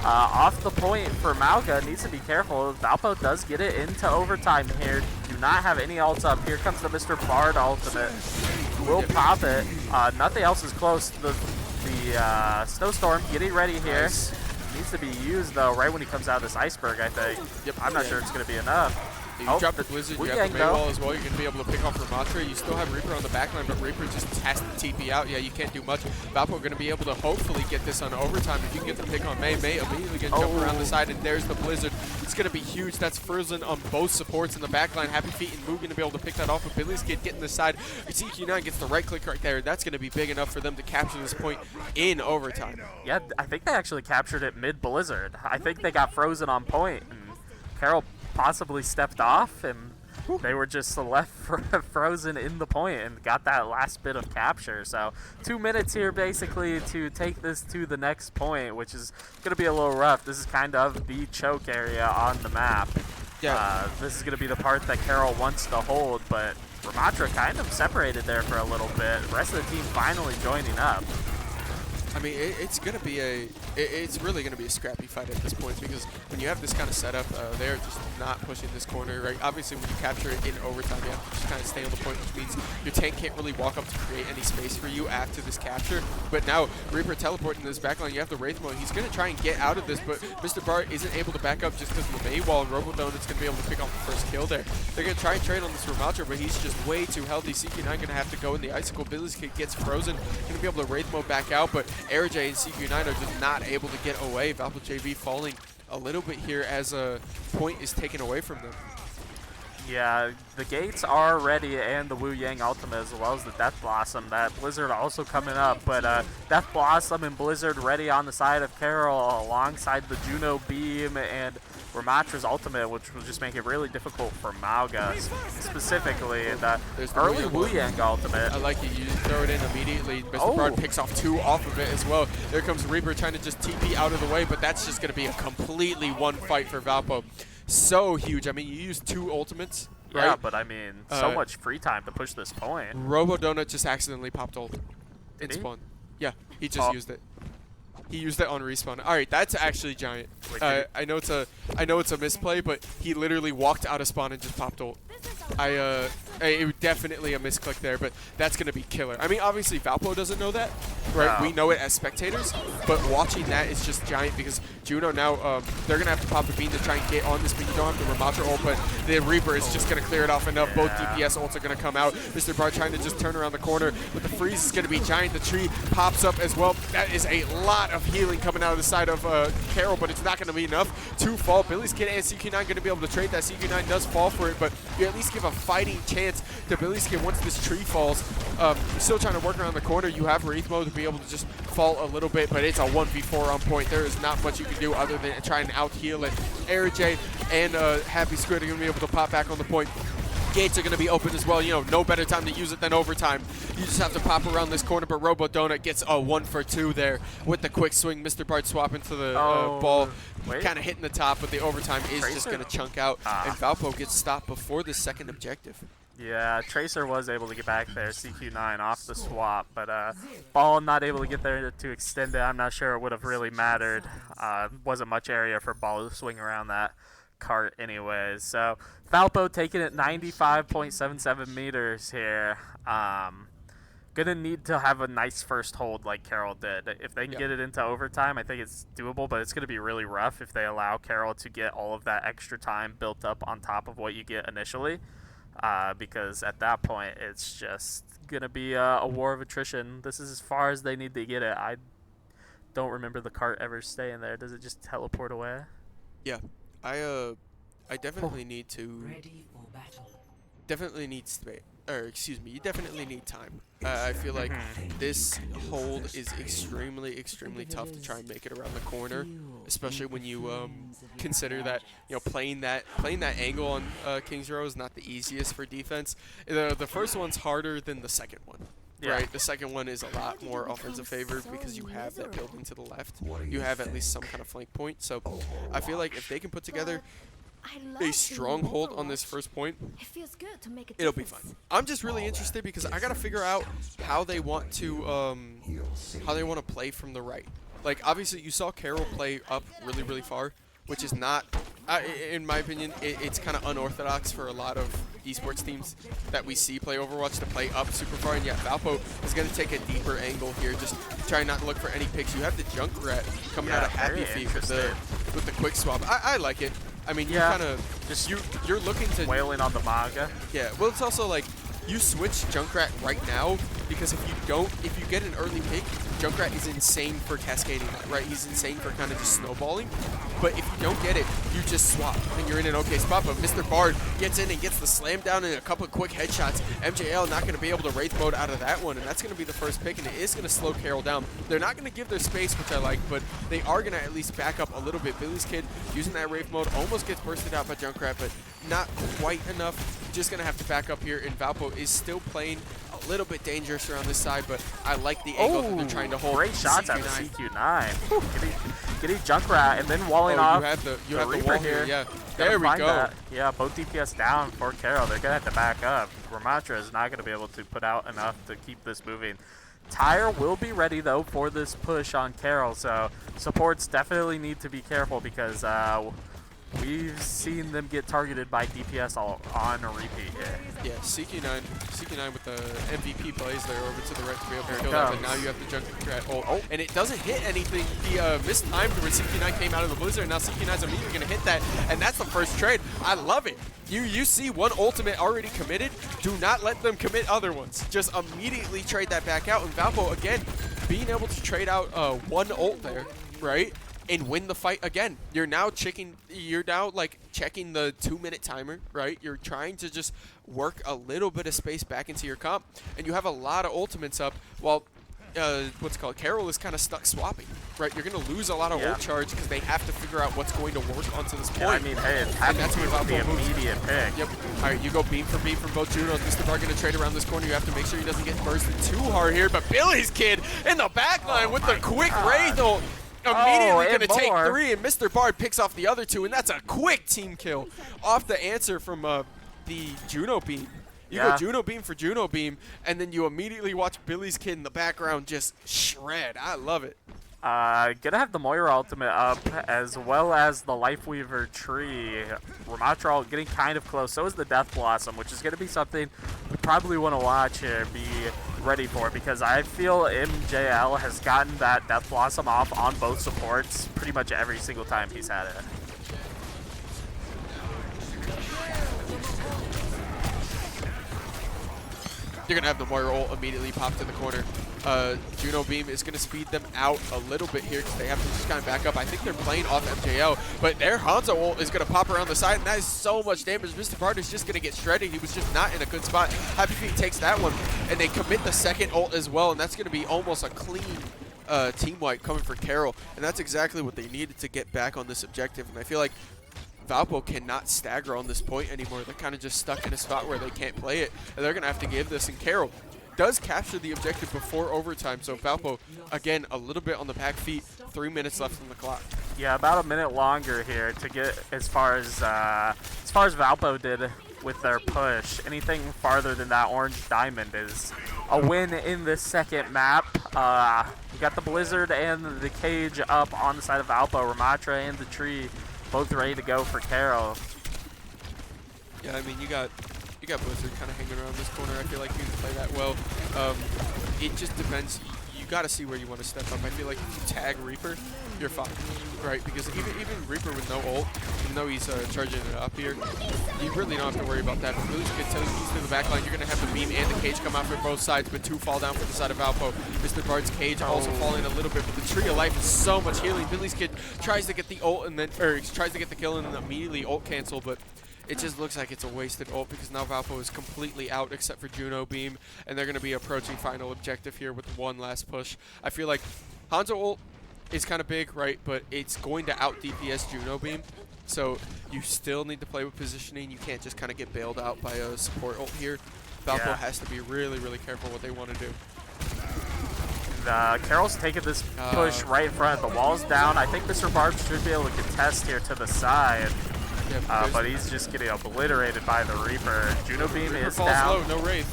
Off the point for Malga. Needs to be careful. Valpo does get it into overtime here. Do not have any ults up. Here comes the Mr. Bard ultimate. Will pop it. Nothing else is close. The Snowstorm getting ready here. Nice. Needs to be used though right when he comes out of this iceberg, I think. Yep. I'm not sure it's going to be enough. You Oh, drop the Blizzard, you have Yang the though. Maywall as well, you're going to be able to pick off Ramatra. You still have Reaper on the backline, but Reaper just has to TP out. Yeah, you can't do much. Valpo going to be able to hopefully get this on overtime. If you can get the pick on May immediately going to jump around the side, and there's the Blizzard. It's going to be huge. That's frozen on both supports in the backline. Happy Feet and Moo going to be able to pick that off, but Billy's Kid getting the side. CQ9 gets the right click right there. That's going to be big enough for them to capture this point in overtime. Yeah, I think they actually captured it mid-Blizzard. I think they got frozen on point, and Carroll possibly stepped off, and they were just left frozen in the point and got that last bit of capture. So 2 minutes here basically to take this to the next point, which is going to be a little rough. This is kind of the choke area on the map. Yeah. This is going to be the part that Carroll wants to hold, but Ramatra kind of separated there for a little bit. The rest of the team finally joining up. I mean, it's gonna be it's really gonna be a scrappy fight at this point, because when you have this kind of setup, they're just not pushing this corner, right? Obviously, when you capture it in overtime, you have to just kind of stay on the point, which means your tank can't really walk up to create any space for you after this capture. But now Reaper teleporting this backline, you have the Wraith mode. He's gonna try and get out of this, but Mr. Bart isn't able to back up just because of the Maywall, and Robodonut's gonna be able to pick off the first kill there. They're gonna try and trade on this Ramatra, but he's just way too healthy. CQ9 gonna have to go in the Icicle. Billy's Kid gets frozen, gonna be able to Wraith mode back out, but AirJ and CQ9 are just not able to get away. Valpo JV falling a little bit here as a point is taken away from them. Yeah, the gates are ready, and the Wu Yang ultimate, as well as the Death Blossom. That Blizzard also coming up, but Death Blossom and Blizzard ready on the side of Carroll alongside the Juno Beam and Ramatra's ultimate, which will just make it really difficult for Mauga specifically. And There's the early Wu Wu Yang ultimate. I like it. You just throw it in immediately. Mr. Bard picks off 2 off of it as well. There comes Reaper trying to just TP out of the way, but that's just going to be a completely one fight for Valpo. So huge. I mean, you use 2 ultimates, right? Yeah, but I mean, so much free time to push this point. Robodonut just accidentally popped ult in Did he? spawn. Yeah, he just used it. He used it on respawn. All right, that's actually giant. I know it's a misplay, but he literally walked out of spawn and just popped ult. It was definitely a misclick there, but that's gonna be killer. I mean, obviously Valpo doesn't know that, right? No. We know it as spectators, but watching that is just giant, because Juno now they're gonna have to pop a beam to try and get on this, but you don't have the Ramatra ult, but the Reaper is just gonna clear it off enough. Both DPS ults are gonna come out. Mr. Bard trying to just turn around the corner, but the freeze is gonna be giant. The tree pops up as well. That is a lot of healing coming out of the side of Carroll, but it's not gonna be enough to fall. Billy's Kid and CQ9 gonna be able to trade that. CQ9 does fall for it, but you at least give a fighting chance to Billy's Kid once this tree falls. You're still trying to work around the corner. You have Wraith mode to be able to just fall a little bit, but it's a 1v4 on point. There is not much you can do other than try and out heal it. AirJ and Happy Squid are going to be able to pop back on the point. Gates are going to be open as well. You know, no better time to use it than overtime. You just have to pop around this corner, but Robodonut gets a 1 for 2 there with the quick swing. Mr. Bard swapping to the ball, kind of hitting the top, but the overtime is just going to chunk out, and Valpo gets stopped before the second objective. Yeah, Tracer was able to get back there, CQ9 off the swap, but Ball not able to get there to extend it. I'm not sure it would have really mattered. Wasn't much area for Ball to swing around that cart anyways. So Valpo taking it 95.77 meters here. Gonna need to have a nice first hold like Carroll did. If they can get it into overtime, I think it's doable, but it's gonna be really rough if they allow Carroll to get all of that extra time built up on top of what you get initially. Because at that point, it's just going to be a war of attrition. This is as far as they need to get it. I don't remember the cart ever staying there. Does it just teleport away? Yeah. I definitely need to... Definitely need space. Or, excuse me, you definitely need time. I feel like this hold is extremely, extremely tough to try and make it around the corner, especially when you consider that, you know, playing that angle on King's Row is not the easiest for defense. The first one's harder than the second one. Yeah. Right, the second one is a lot more offensive favored because you have that building to the left. You have at least some kind of flank point. So I feel like if they can put together a stronghold on this first point, it'll be fine. I'm just really interested because I gotta figure out how they want to play from the right. Like, obviously you saw Carroll play up really, really far, which is not, in my opinion, it's kind of unorthodox for a lot of esports teams that we see play Overwatch to play up super far. And yet Valpo is going to take a deeper angle here, just try not to look for any picks. You have the Junkrat coming out of Happy Feet with the quick swap. I like it. I mean, Yeah. you kind of Just you're looking to wailing on the manga. yeah. Well, it's also like you switch Junkrat right now because if you get an early pick, Junkrat is insane for cascading that, right? He's insane for kind of just snowballing. But if you don't get it, you just swap and you're in an okay spot. But Mr. Bard gets in and gets the slam down and a couple of quick headshots. MJL not going to be able to Wraith mode out of that one, and that's going to be the first pick, and it is going to slow Carroll down. They're not going to give their space, which I like, but they are going to at least back up a little bit. Billy's Kid using that Wraith mode almost gets bursted out by Junkrat, but not quite enough. Just going to have to back up here, and Valpo is still playing a little bit dangerous around this side, but I like the angle that they're trying to hold. Great shots out of CQ9. Getting Junkrat and then walling Oh, off. you have the Reaper wall here. Yeah, Gotta there we find go. that. Yeah, both DPS down for Carroll. They're going to have to back up. Ramatra is not going to be able to put out enough to keep this moving. Tyre will be ready, though, for this push on Carroll, so supports definitely need to be careful because we've seen them get targeted by DPS all on a repeat here. Yeah, CQ9 with the MVP plays there over to the right to be able to Here it kill that, but comes. now you have the Junkrat ult. And it doesn't hit anything. The mistimed when CQ9 came out of the blizzard, and now CQ9's immediately going to hit that, and that's the first trade. I love it. You see one ultimate already committed, do not let them commit other ones. Just immediately trade that back out, and Valpo, again, being able to trade out one ult there, right? And win the fight again. You're now checking the 2-minute timer, right? You're trying to just work a little bit of space back into your comp, and you have a lot of ultimates up while Carroll is kind of stuck swapping, right? You're going to lose a lot of ult charge because they have to figure out what's going to work onto this point. Yeah, I mean, hey, it's happening that's to where the Valpo moves. immediate pick. Yep. All right, you go beam for beam from both Junos. Mr. Bar going to trade around this corner. You have to make sure he doesn't get bursted too hard here, but Billy's Kid in the back line with the quick Wraith ult. Immediately going to take 3, and Mr. Bard picks off the other 2, and that's a quick team kill off the answer from the Juno beam. You go Juno beam for Juno beam, and then you immediately watch Billy's Kid in the background just shred. I love it. Gonna have the Moira ultimate up, as well as the Lifeweaver tree. Ramatra ult getting kind of close. So is the Death Blossom, which is gonna be something we probably want to watch here, be ready for, because I feel MJL has gotten that Death Blossom off on both supports pretty much every single time he's had it. You're going to have the Moira ult immediately pop to the corner. Juno Beam is going to speed them out a little bit here because they have to just kind of back up. I think they're playing off MJL, but their Hanzo ult is going to pop around the side, and that is so much damage. Mr. Bard is just going to get shredded. He was just not in a good spot. Happy Feet takes that one, and they commit the second ult as well, and that's going to be almost a clean team wipe coming for Carroll, and that's exactly what they needed to get back on this objective, and I feel like Valpo cannot stagger on this point anymore. They're kind of just stuck in a spot where they can't play it, and they're going to have to give this. And Carroll does capture the objective before overtime, so Valpo, again, a little bit on the back feet. 3 minutes left on the clock. Yeah, about a minute longer here to get as far as Valpo did with their push. Anything farther than that orange diamond is a win in this second map. We got the Blizzard and the Cage up on the side of Valpo. Ramatra and the Tree both ready to go for Carroll. Yeah, I mean, you got Blizzard kind of hanging around this corner. I feel like he can play that well. It just depends. You got to see where you want to step up. I feel like if you tag Reaper, you're fine, right? Because even Reaper with no ult, even though he's charging it up here, you really don't have to worry about that. But Billy's Kid tells you through the back line, you're going to have the beam and the cage come out for both sides, but 2 fall down for the side of Valpo. Mr. Bard's cage also falling a little bit, but the Tree of Life is so much healing. Billy's Kid tries to get the ult and then, or tries to get the kill and then immediately ult cancel, but it just looks like it's a wasted ult because now Valpo is completely out except for Juno Beam, and they're going to be approaching final objective here with one last push. I feel like Hanzo ult is kind of big, right? But it's going to out DPS Juno Beam, so you still need to play with positioning. You can't just kind of get bailed out by a support ult here. Valpo has to be really, really careful what they want to do. Carroll's taking this push right in front. The wall's down. I think Mr. Barb should be able to contest here to the side. But he's just getting obliterated by the Reaper. Juno Beam Reaper is falls down. low, no Wraith.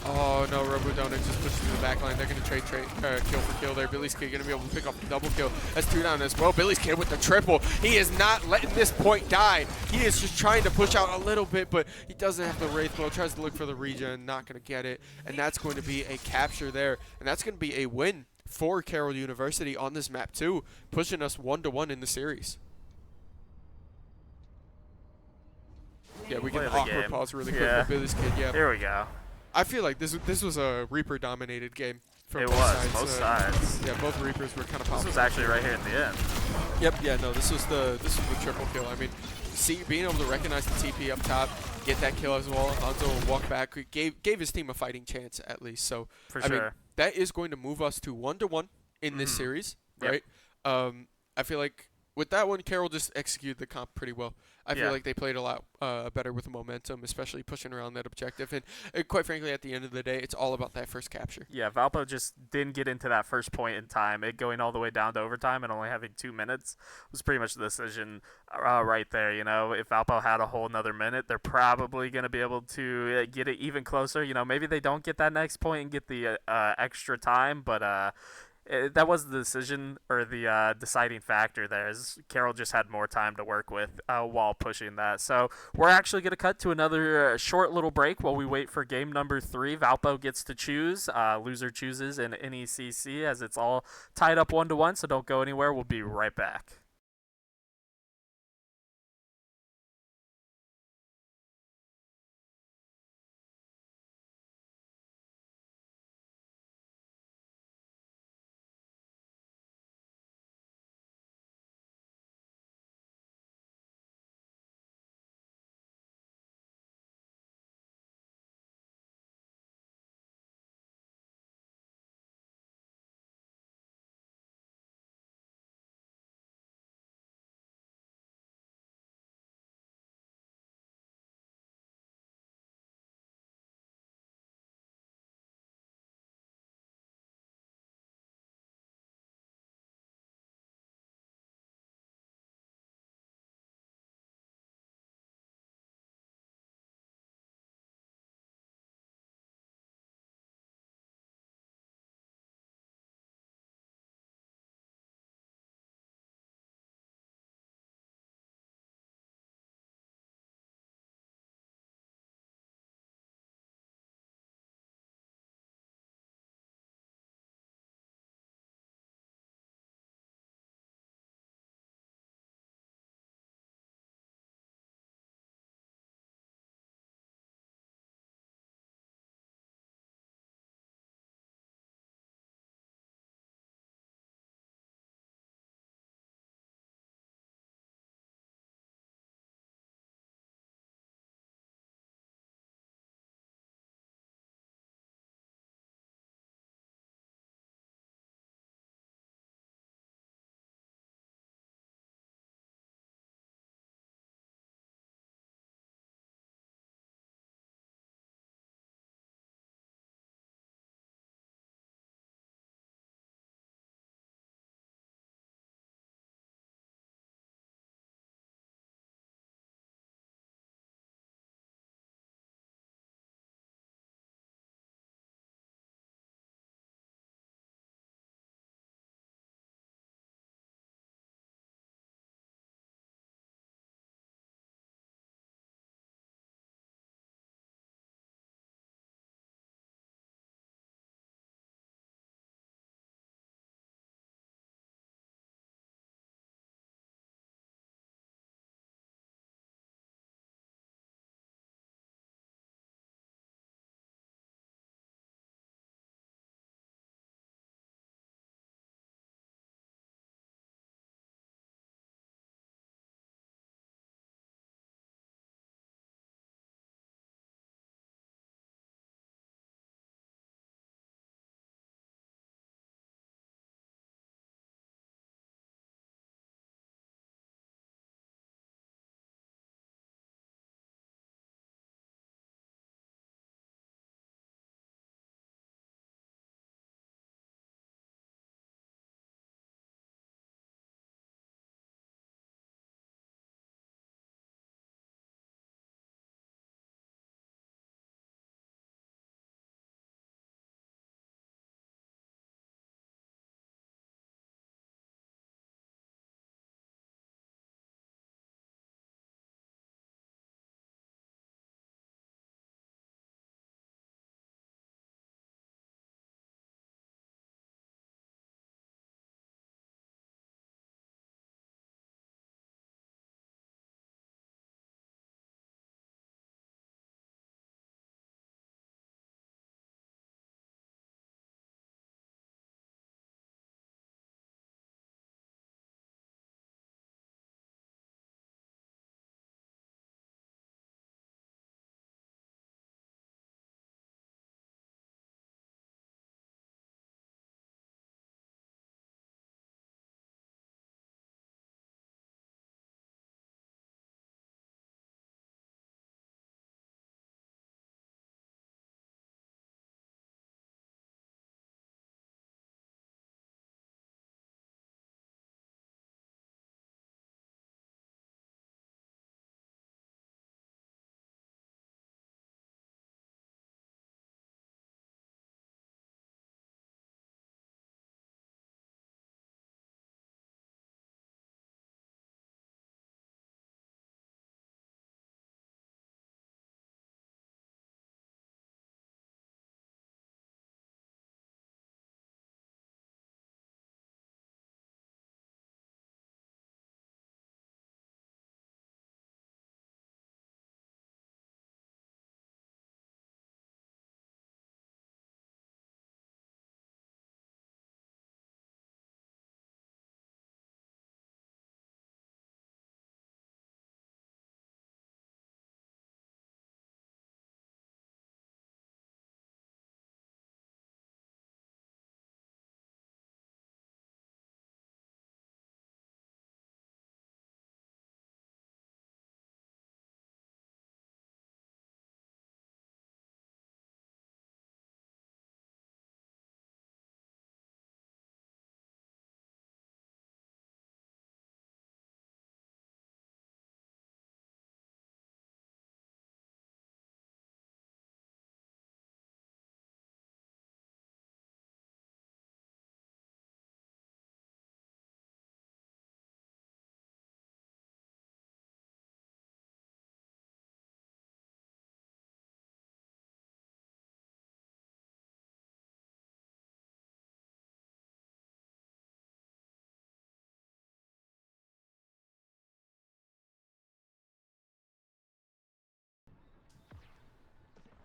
Oh no, Robodona just pushed to the back line. They're going to trade kill for kill there. Billy's Kid going to be able to pick up the double kill. That's 2 down as well. Billy's Kid with the triple. He is not letting this point die. He is just trying to push out a little bit, but he doesn't have the Wraith mode. Tries to look for the regen, not going to get it. And that's going to be a capture there. And that's going to be a win for Carroll University on this map too, pushing us 1-1 in the series. Yeah, we Play can the awkward game. pause really quick Yeah. with Billy's Kid. Yeah, Here we go. I feel like this was a Reaper dominated game from It both was, sides. both sides. Yeah, both Reapers were kind of This popping. was actually right here at the end. Yep. Yeah. No. This was the triple kill. I mean, being able to recognize the TP up top, get that kill as well. Hanzo walk back, gave his team a fighting chance at least. So For I mean, sure. that is going to move us to 1-1 in this series, Yep. right? I feel like with that one, Carroll just executed the comp pretty well. I feel Yeah. like they played a lot better with the momentum, especially pushing around that objective. And quite frankly, at the end of the day, it's all about that first capture. Yeah, Valpo just didn't get into that first point in time. It going all the way down to overtime and only having 2 minutes was pretty much the decision right there. You know, if Valpo had a whole another minute, they're probably going to be able to get it even closer. You know, maybe they don't get that next point and get the extra time, but that was the decision or the deciding factor there. Is Carroll just had more time to work with while pushing that. So we're actually going to cut to another short little break while we wait for game number 3. Valpo gets to choose. Loser chooses in NECC as it's all tied up 1-1. So don't go anywhere. We'll be right back.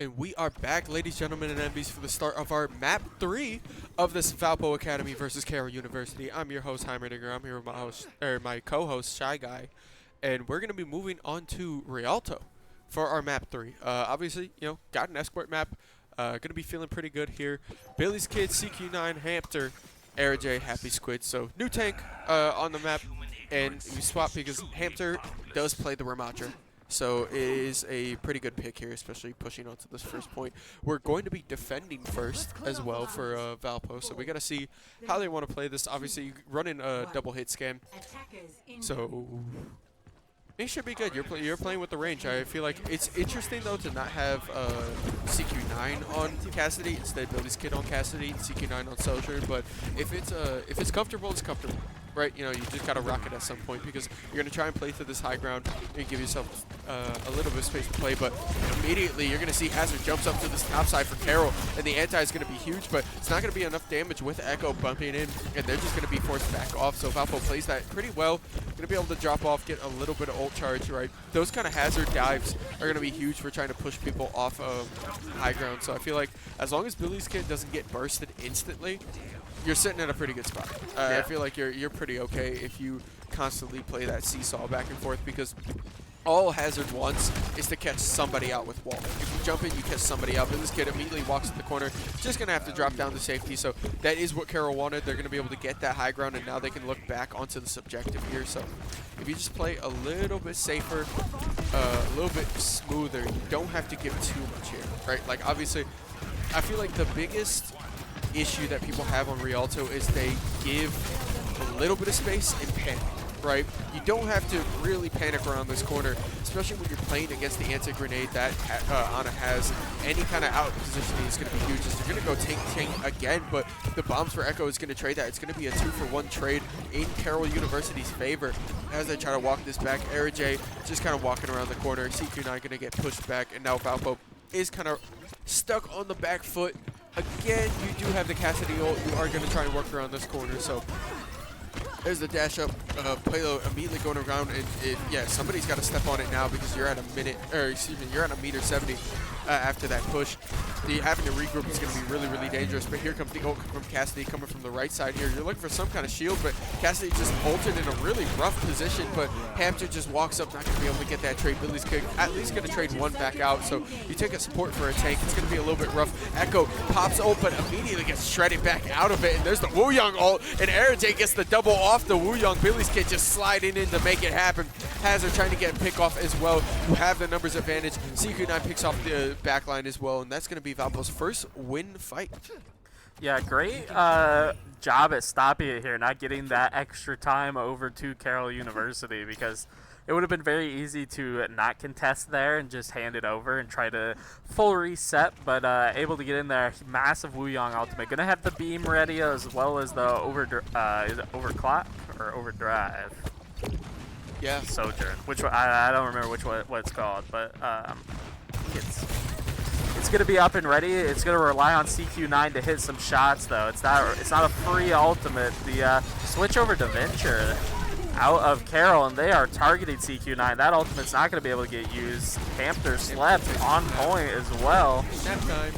And we are back, ladies, gentlemen, and MBs, for the start of our map 3 of this Valpo Academy versus Carroll University. I'm your host, Heimerdinger. I'm here with my co-host, Shy Guy, and we're going to be moving on to Rialto for our map 3. Obviously, got an escort map. Going to be feeling pretty good here. Billy's Kid, CQ9, Hampter, AirJ, Happy Squid. So new tank on the map, and we swap because Hampter does play the Ramatra. So it is a pretty good pick here, especially pushing onto this first point. We're going to be defending first as well for Valpo, so we got to see how they want to play this. Obviously, running a double hit scam, so it should be good. You're playing with the range. I feel like it's interesting though to not have CQ9 on Cassidy instead. Billy's Kid on Cassidy, and CQ9 on Sojourn. But if it's comfortable, it's comfortable. Right, you just gotta rock it at some point because you're gonna try and play through this high ground and give yourself a little bit of space to play. But immediately you're gonna see Hazard jumps up to this top side for Carroll, and the anti is gonna be huge, but it's not gonna be enough damage with Echo bumping in, and they're just gonna be forced back off. So Valpo plays that pretty well. Gonna be able to drop off, get a little bit of ult charge. Right, those kind of Hazard dives are gonna be huge for trying to push people off of high ground. So I feel like as long as Billy's Kid doesn't get bursted instantly, you're sitting at a pretty good spot. I feel like you're pretty okay if you constantly play that seesaw back and forth, because all Hazard wants is to catch somebody out with wall. If you jump in, you catch somebody out. But this kid immediately walks to the corner, just gonna have to drop down to safety. So that is what Carroll wanted. They're gonna be able to get that high ground, and now they can look back onto the subjective here. So if you just play a little bit safer, a little bit smoother, you don't have to give too much here, right? Like obviously, I feel like the biggest issue that people have on Rialto is they give a little bit of space and panic, right? You don't have to really panic around this corner, especially when you're playing against the anti-grenade that Ana has. Any kind of out positioning is going to be huge. They're going to go tank again, but the bombs for Echo is going to trade that. It's going to be a 2-for-1 trade in Carroll University's favor as they try to walk this back. AirJ just kind of walking around the corner. CQ9 going to get pushed back, and now Valpo is kind of stuck on the back foot. Again, you do have the Cassidy ult. You are going to try and work around this corner. So there's the dash up. Playlo immediately going around, and yeah, somebody's got to step on it now because you're at you're at a meter 70 after that push. Having to regroup is going to be really, really dangerous. But here comes the ult from Cassidy coming from the right side here. You're looking for some kind of shield, but Cassidy just ulted in a really rough position. But Hampter just walks up, not going to be able to get that trade. Billy's Kick at least going to trade one back out. So you take a support for a tank. It's going to be a little bit rough. Echo pops ult, but immediately gets shredded back out of it. And there's the Wooyoung ult, and AirJ gets the double off the Wooyoung. Billy's Kid just sliding in to make it happen. Hazard trying to get a pick off as well. You have the numbers advantage. CQ9 picks off the backline as well, and that's going to be Valpo's first win fight. Yeah, great job at stopping it here, not getting that extra time over to Carroll University, because it would have been very easy to not contest there and just hand it over and try to full reset, but able to get in there. Massive Wooyoung ultimate. Gonna have the beam ready as well as the is it overclock or overdrive? Yeah. Sojourn, which I don't remember what it's called, but it's gonna be up and ready. It's gonna rely on CQ9 to hit some shots though. It's not a free ultimate. The switch over to Venture out of Carroll, and they are targeting CQ9. That ultimate's not gonna be able to get used. Hampter slept on point as well. Nap time.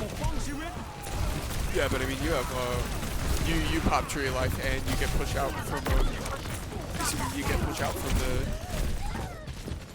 Yeah, but I mean you have you pop tree life and you get pushed out from the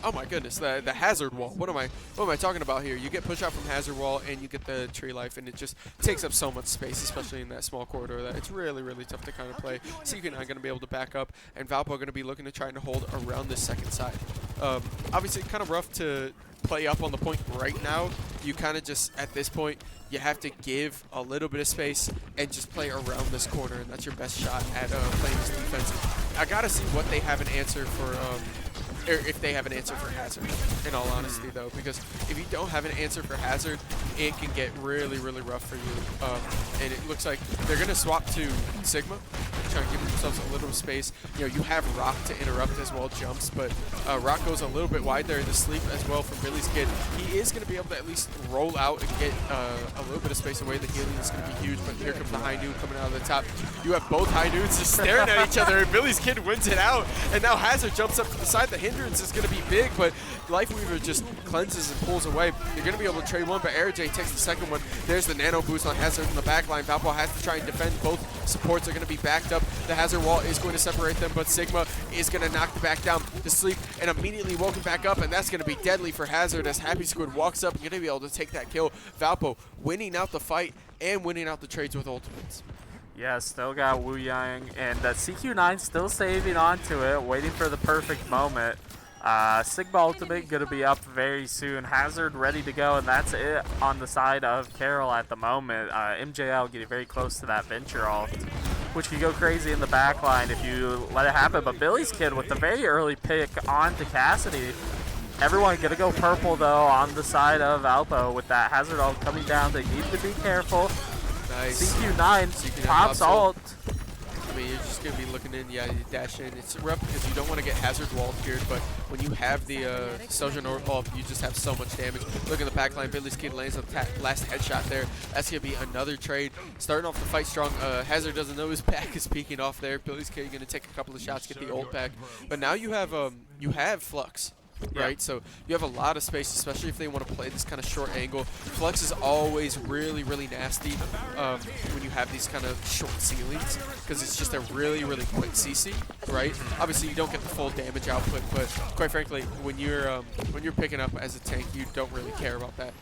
oh my goodness, the hazard wall. What am I talking about here? You get pushed out from hazard wall and you get the tree life, and it just takes up so much space, especially in that small corridor, that it's really, really tough to kind of play. CQ9 going to be able to back up, and Valpo going to be looking to try to hold around this second side. Obviously kind of rough to play up on the point right now. You kind of just, at this point, you have to give a little bit of space and just play around this corner, and that's your best shot at playing this defense. I got to see what they have an answer for if they have an answer for Hazard, in all honesty, though, because if you don't have an answer for Hazard, it can get really, really rough for you. And it looks like they're going to swap to Sigma, try and give themselves a little space. You have Rock to interrupt as well, jumps, but Rock goes a little bit wide there in the sleep as well from Billy's Kid. He is going to be able to at least roll out and get a little bit of space away. The healing is going to be huge, but here comes the high noon coming out of the top. You have both high noons just staring at each other, and Billy's Kid wins it out, and now Hazard jumps up to the side. The hint hindrance is going to be big, but Lifeweaver just cleanses and pulls away. You're going to be able to trade one, but AirJ takes the second one. There's the nano boost on Hazard in the back line. Valpo has to try and defend. Both supports are going to be backed up. The Hazard wall is going to separate them, but Sigma is going to knock the back down to sleep and immediately woken back up, and that's going to be deadly for Hazard as Happy Squid walks up and going to be able to take that kill. Valpo winning out the fight and winning out the trades with ultimates. Yeah, still got Wu Yang, and CQ9 still saving onto it, waiting for the perfect moment. Sigma ultimate gonna be up very soon. Hazard ready to go, and that's it on the side of Carroll at the moment. MJL getting very close to that Venture ult, which could go crazy in the back line if you let it happen. But Billy's Kid with the very early pick onto Cassidy. Everyone gonna go purple though on the side of Alpo with that Hazard ult coming down. They need to be careful. Nice. CQ9 pops ult. I mean, you're just going to be looking in, yeah, you dash in. It's rough because you don't want to get Hazard walled here, but when you have the Sojourn ult, you just have so much damage. Look at the backline. Billy's Kid lands the last headshot there. That's going to be another trade. Starting off the fight strong. Hazard doesn't know his back is peeking off there. Billy's Kid going to take a couple of shots, get the ult back. But now you have Flux. Right, so you have a lot of space, especially if they want to play this kind of short angle. Flux is always really, really nasty when you have these kind of short ceilings because it's just a really, really quick CC, right? Obviously, you don't get the full damage output, but quite frankly, when you're picking up as a tank, you don't really care about that.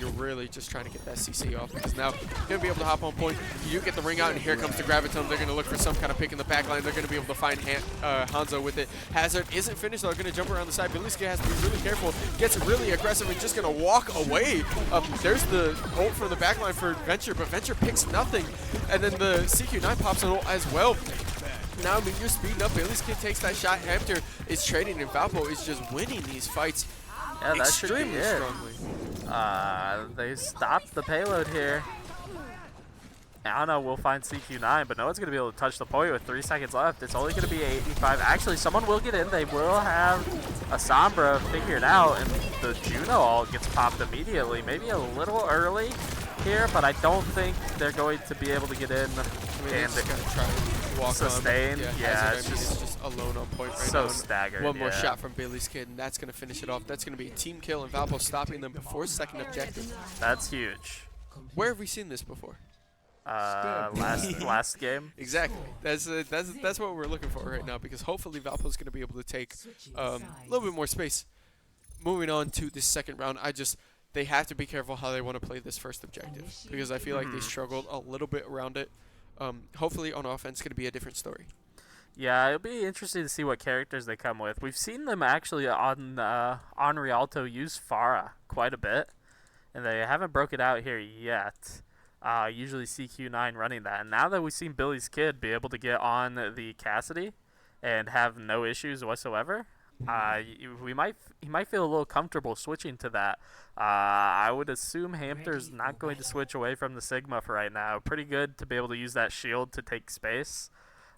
You're really just trying to get that CC off because now you're going to be able to hop on point. You get the ring out, and here comes the Graviton. They're going to look for some kind of pick in the back line. They're going to be able to find Hanzo with it. Hazard isn't finished. They're going to jump around the side. Billy's has to be really careful. Gets really aggressive and just going to walk away. There's the ult for the back line for Venture, but Venture picks nothing. And then the CQ9 pops an ult as well. Now, I mean, you're speeding up. Billy's Kid takes that shot. Hamter is trading, and Valpo is just winning these fights extremely strongly. They stopped the payload here. I don't know, we'll find CQ9, but no one's going to be able to touch the point with 3 seconds left. It's only going to be 85. Actually, someone will get in. They will have a Sombra figured out, and the Juno ult gets popped immediately. Maybe a little early here, but I don't think they're going to be able to get in and try to walk sustain. Yeah, it's just alone on point right so now. Staggered. One more shot from Billy's Kid, and that's going to finish it off. That's going to be a team kill, and Valpo stopping them before second objective. That's huge. Where have we seen this before? Last game. Exactly. That's what we're looking for right now because hopefully Valpo's going to be able to take a little bit more space. Moving on to this second round, they have to be careful how they want to play this first objective because I feel like they struggled a little bit around it. Hopefully on offense, it's going to be a different story. Yeah, it'll be interesting to see what characters they come with. We've seen them actually on Rialto use Pharah quite a bit, and they haven't broke it out here yet. Usually CQ9 running that, and now that we've seen Billy's Kid be able to get on the Cassidy and have no issues whatsoever, he might feel a little comfortable switching to that. I would assume Hamter's not going to switch away from the Sigma for right now. Pretty good to be able to use that shield to take space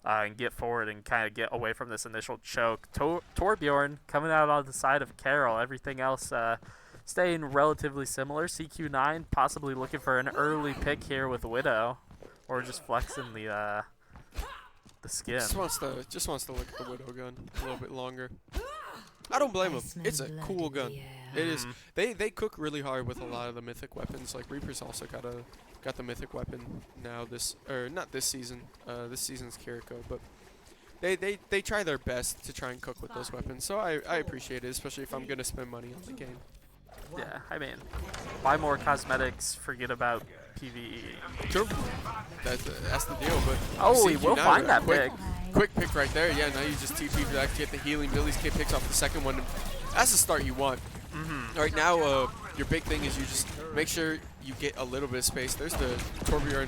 and get forward and kind of get away from this initial choke. Torbjorn coming out on the side of Carroll. Everything else staying relatively similar. CQ9 possibly looking for an early pick here with Widow, or just flexing the skin. Just wants to look at the Widow gun a little bit longer. I don't blame him. It's a cool gun. It is. They cook really hard with a lot of the mythic weapons. Like Reaper's also got the mythic weapon now. Not this season. This season's Kiriko, but they try their best to try and cook with those weapons. So I appreciate it, especially if I'm gonna spend money on the game. Yeah, I mean, buy more cosmetics, forget about PvE. True. That's the deal, but we will find that pick. Quick pick right there. Yeah, now you just TP for that to get the healing. Billy's Kid picks off the second one. That's the start you want. Right now, your big thing is you just make sure you get a little bit of space. There's the Torbjorn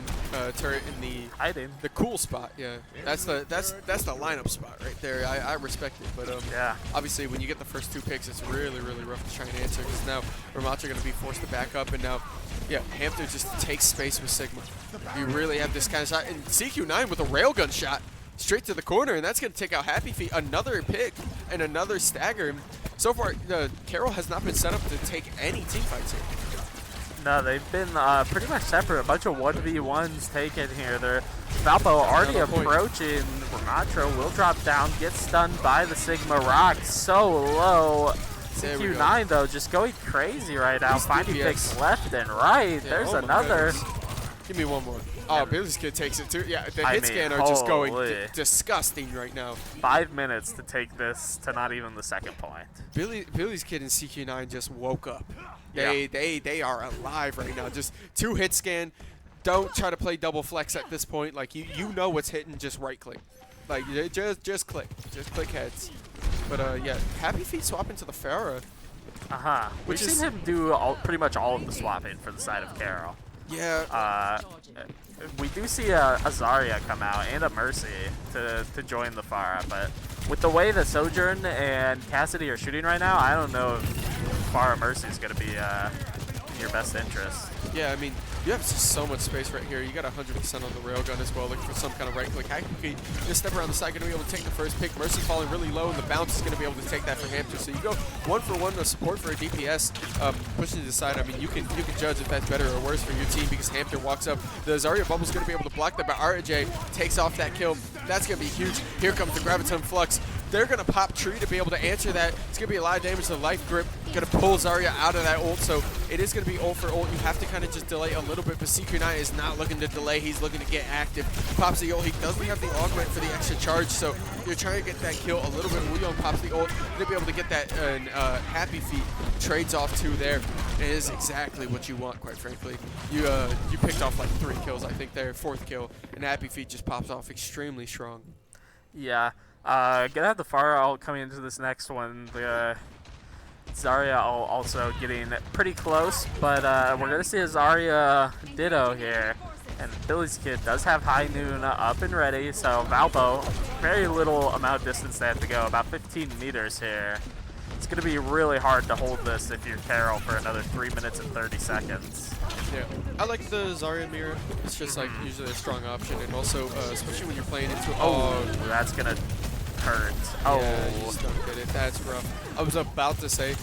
turret in the cool spot. Yeah, that's the lineup spot right there. I respect it, but yeah, obviously when you get the first two picks, it's really rough to try and answer because now Ramatcha are going to be forced to back up, and now Hamter just takes space with Sigma. You really have this kind of shot, and CQ9 with a railgun shot straight to the corner, and that's going to take out Happy Feet. Another pick and another stagger. So far, Carroll has not been set up to take any team fights here. No, they've been pretty much separate. A bunch of 1v1s taken here. They're Valpo already approaching. Ramatro will drop down, get stunned by the Sigma Rock. So low. CQ9 though, just going crazy right now. Finding picks left and right. Yeah, There's oh another. Give me one more. Oh, Billy's kid takes it too. Yeah, the hit scan are just going disgusting right now. 5 minutes to take this to not even the second point. Billy's kid and CQ9 just woke up. They are alive right now. Just 2 hit scan. Don't try to play double flex at this point. Like you know what's hitting. Just right click. Like just click. Just click heads. But yeah, Happy Feet swapping to the Pharah. We've seen him do pretty much all of the swapping for the side of Carroll. Yeah. We do see a Zarya come out and a Mercy to join the Pharah, but with the way that Sojourn and Cassidy are shooting right now, I don't know if Pharah Mercy is going to be in your best interest. Yeah, I mean, you have just so much space right here. You got 100% on the railgun as well, looking for some kind of right click. Happy Feet just step around the side, going to be able to take the first pick. Mercy falling really low, and the bounce is going to be able to take that from Hampton. So you go 1-for-1 with support for a DPS, pushing to the side. I mean, you can judge if that's better or worse for your team because Hampton walks up. The Zarya bubble's going to be able to block that, but RJ takes off that kill. That's going to be huge. Here comes the Graviton Flux. They're going to pop Tree to be able to answer that. It's going to be a lot of damage to the Life Grip. Going to pull Zarya out of that ult, so it is going to be ult for ult. You have to kind of just delay a little bit, but CQ9 is not looking to delay. He's looking to get active. Pops the ult. He doesn't have the augment for the extra charge, so you're trying to get that kill a little bit. Wuyon pops the ult. Going to be able to get that, and Happy Feet trades off 2 there. It is exactly what you want, quite frankly. You picked off like 3 kills, I think there, 4th kill, and Happy Feet just pops off extremely strong. Yeah. Gonna have the Pharah ult coming into this next one. The Zarya ult also getting pretty close, but we're gonna see a Zarya Ditto here. And Billy's kid does have High Noon up and ready, so Valpo, very little amount of distance they have to go, about 15 meters here. It's gonna be really hard to hold this if you're Carroll for another 3 minutes and 30 seconds. Yeah, I like the Zarya mirror. It's just like usually a strong option, and also especially when you're playing into that's gonna hurt. Oh, yeah, you just don't get it. That's rough. I was about to say,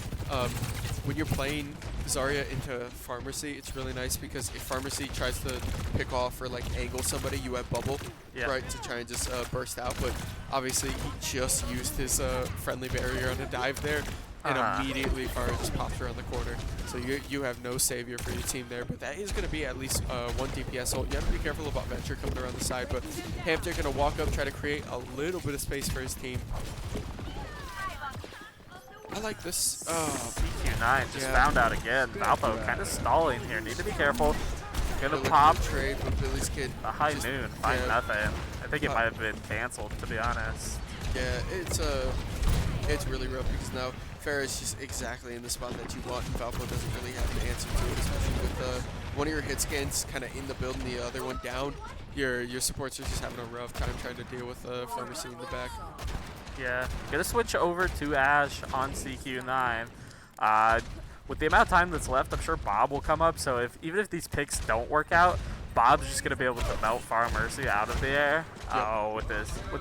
when you're playing Zarya into Pharmacy, it's really nice because if Pharmacy tries to pick off or like angle somebody, you have bubble, right, to try and just burst out. But obviously, he just used his friendly barrier on a dive there. And immediately Pharah just pops around the corner. So you have no savior for your team there. But that is going to be at least 1 DPS ult. You have to be careful about Venture coming around the side. But Hampton going to walk up, try to create a little bit of space for his team. I like this. Oh, CQ9 just found out again. Valpo kind of stalling here. Need to be careful. Gonna pop trade with Billy's kid. A High Noon. Find nothing. I think it might have been canceled, to be honest. Yeah, it's really rough because now Pharah is just exactly in the spot that you want, and Valpo doesn't really have an answer to it, especially with one of your hit scans kind of in the building, the other one down. Your supports are just having a rough time trying to deal with Pharmacy in the back. Yeah, gonna switch over to Ash on CQ9. With the amount of time that's left, I'm sure Bob will come up, so even if these picks don't work out, Bob's just gonna be able to melt Pharah Mercy out of the air. With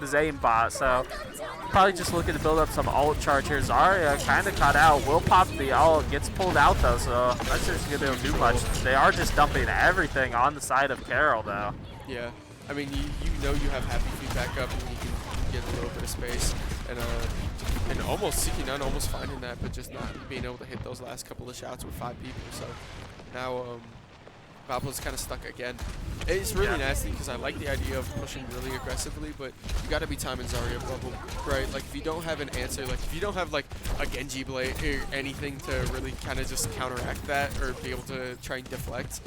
his aimbot. So probably just looking to build up some ult charge here. Zarya kind of caught out. Will pop the ult. Gets pulled out though. So I'm not sure she's gonna be able to do much. They are just dumping everything on the side of Carroll though. Yeah. I mean, you know you have Happy Feet back up, and you can get a little bit of space, and almost CQ9 almost finding that, but just not being able to hit those last couple of shots with 5 people. So now Valpo's kind of stuck again. It's really nasty because I like the idea of pushing really aggressively, but you got to be timing Zarya bubble, right? Like if you don't have an answer, like if you don't have like a Genji blade or anything to really kind of just counteract that or be able to try and deflect,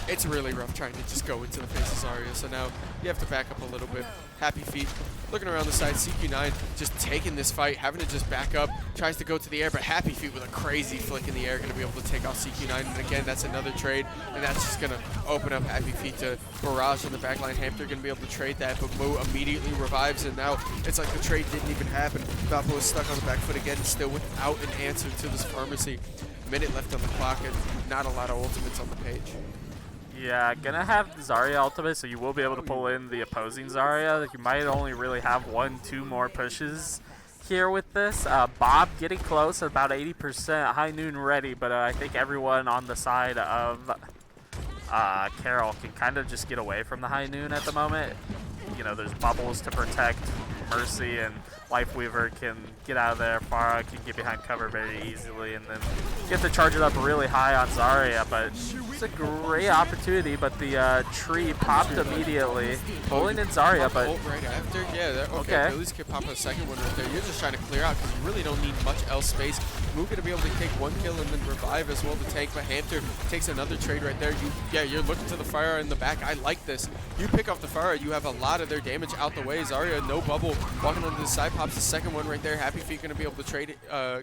it's really rough trying to just go into the face of Zarya. So now you have to back up a little bit. Happy Feet looking around the side. CQ9 just taking this fight, having to just back up, tries to go to the air, but Happy Feet with a crazy flick in the air, going to be able to take off CQ9. And again, that's another trade, and that's just going to open up Happy Feet to Barrage on the backline. Hampton going to be able to trade that, but Mo immediately revives, and now it's like the trade didn't even happen. Valpo is stuck on the back foot again, still without an answer to this Pharmacy. Minute left on the clock, and not a lot of ultimates on the page. Yeah, gonna have Zarya ultimate, so you will be able to pull in the opposing Zarya. You might only really have 1-2 more pushes here with this. Bob getting close, about 80%. High Noon ready, but I think everyone on the side of Carroll can kind of just get away from the High Noon at the moment. You know, there's bubbles to protect Mercy, and Lifeweaver can get out of there. Farah can get behind cover very easily, and then get to charge it up really high on Zarya. But it's a great opportunity, but the tree popped immediately, pulling in Zarya. But Ult right after, yeah. Okay, Billy's could pop a second one right there. You're just trying to clear out because you really don't need much else space. Moog gonna be able to take one kill and then revive as well to tank, but Hamter takes another trade right there. You're looking to the fire in the back. I like this. You pick off the fire, you have a lot of their damage out the way. Zarya, no bubble, walking onto the side, pops the second one right there. Happy Feet gonna be able to trade,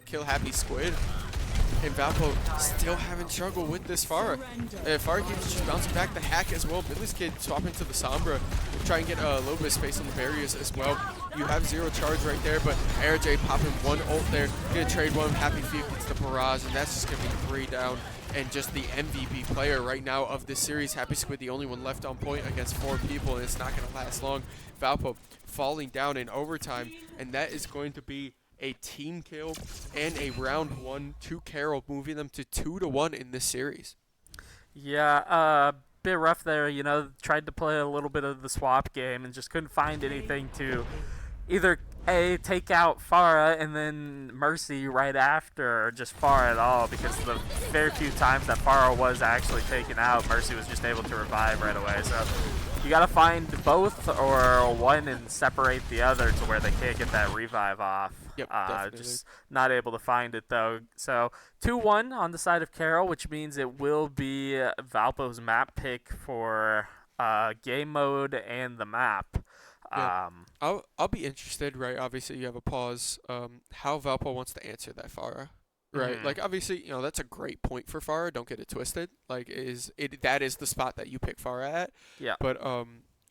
kill Happy Squid. And Valpo still having trouble with this Pharah. Pharah keeps just bouncing back the hack as well. Billy's kid swapping to the Sombra, try and get a little bit of space on the barriers as well. You have zero charge right there, but AirJ popping one ult there. Gonna trade one. Happy Feet gets the barrage, and that's just gonna be 3 down. And just the MVP player right now of this series. Happy Squid, the only one left on point against 4 people, and it's not gonna last long. Valpo falling down in overtime, and that is going to be a team kill and a round 1 to Carroll, moving them to 2-1 in this series. yeah, bit rough there. You know, tried to play a little bit of the swap game and just couldn't find anything to either take out Farah and then Mercy right after, or just Farah at all, because the very few times that Farah was actually taken out, Mercy was just able to revive right away. So you gotta find both or one and separate the other to where they can't get that revive off. Yep, definitely. Just not able to find it though. So 2-1 on the side of Carroll, which means it will be Valpo's map pick for game mode and the map. Yeah. I'll be interested, right? Obviously, you have a pause. How Valpo wants to answer that Farah, right? Mhm. Like, obviously, you know that's a great point for Farah. Don't get it twisted. Like, that is the spot that you pick Farah at. Yeah. But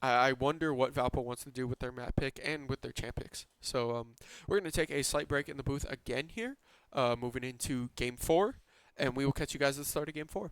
I wonder what Valpo wants to do with their map pick and with their champ picks. So we're gonna take a slight break in the booth again here, moving into game 4, and we will catch you guys at the start of game 4.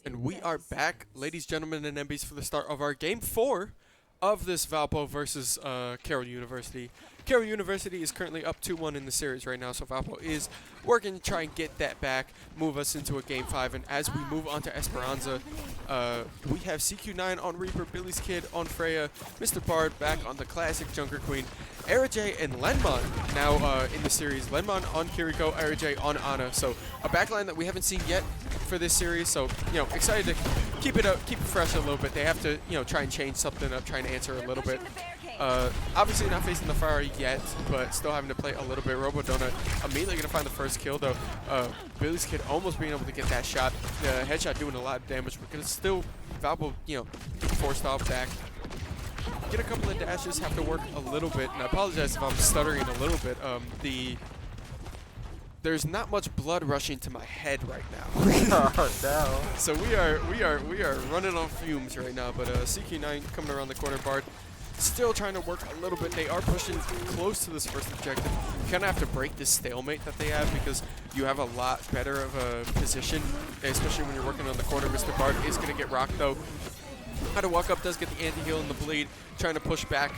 And we are back, ladies, gentlemen, and MBs, for the start of our Game 4 of this Valpo versus Carroll University. Carroll University is currently up 2-1 in the series right now, so Valpo is working to try and get that back, move us into a Game 5. And as we move on to Esperanza, we have CQ9 on Reaper, Billy's Kid on Freya, Mr. Bard back on the classic Junker Queen, Arajay and Lenmon now in the series. Lenmon on Kiriko, Arajay on Ana. So a backline that we haven't seen yet for this series. So, excited to keep it up, keep it fresh a little bit. They have to, try and change something up, try and answer a little bit. Obviously not facing the fire yet, but still having to play a little bit. Robodonut immediately going to find the first kill, though. Billy's Kid almost being able to get that shot. Headshot doing a lot of damage, but it's still Valpo, forced off back. Get a couple of dashes, have to work a little bit, and I apologize if I'm stuttering a little bit. There's not much blood rushing to my head right now. Oh no. So we are running on fumes right now, but CQ9 coming around the corner, Bard still trying to work a little bit. They are pushing close to this first objective. You kind of have to break this stalemate that they have because you have a lot better of a position, especially when you're working on the corner. Mr. Bard is going to get rocked though. How to walk up does get the anti-heal and the bleed, trying to push back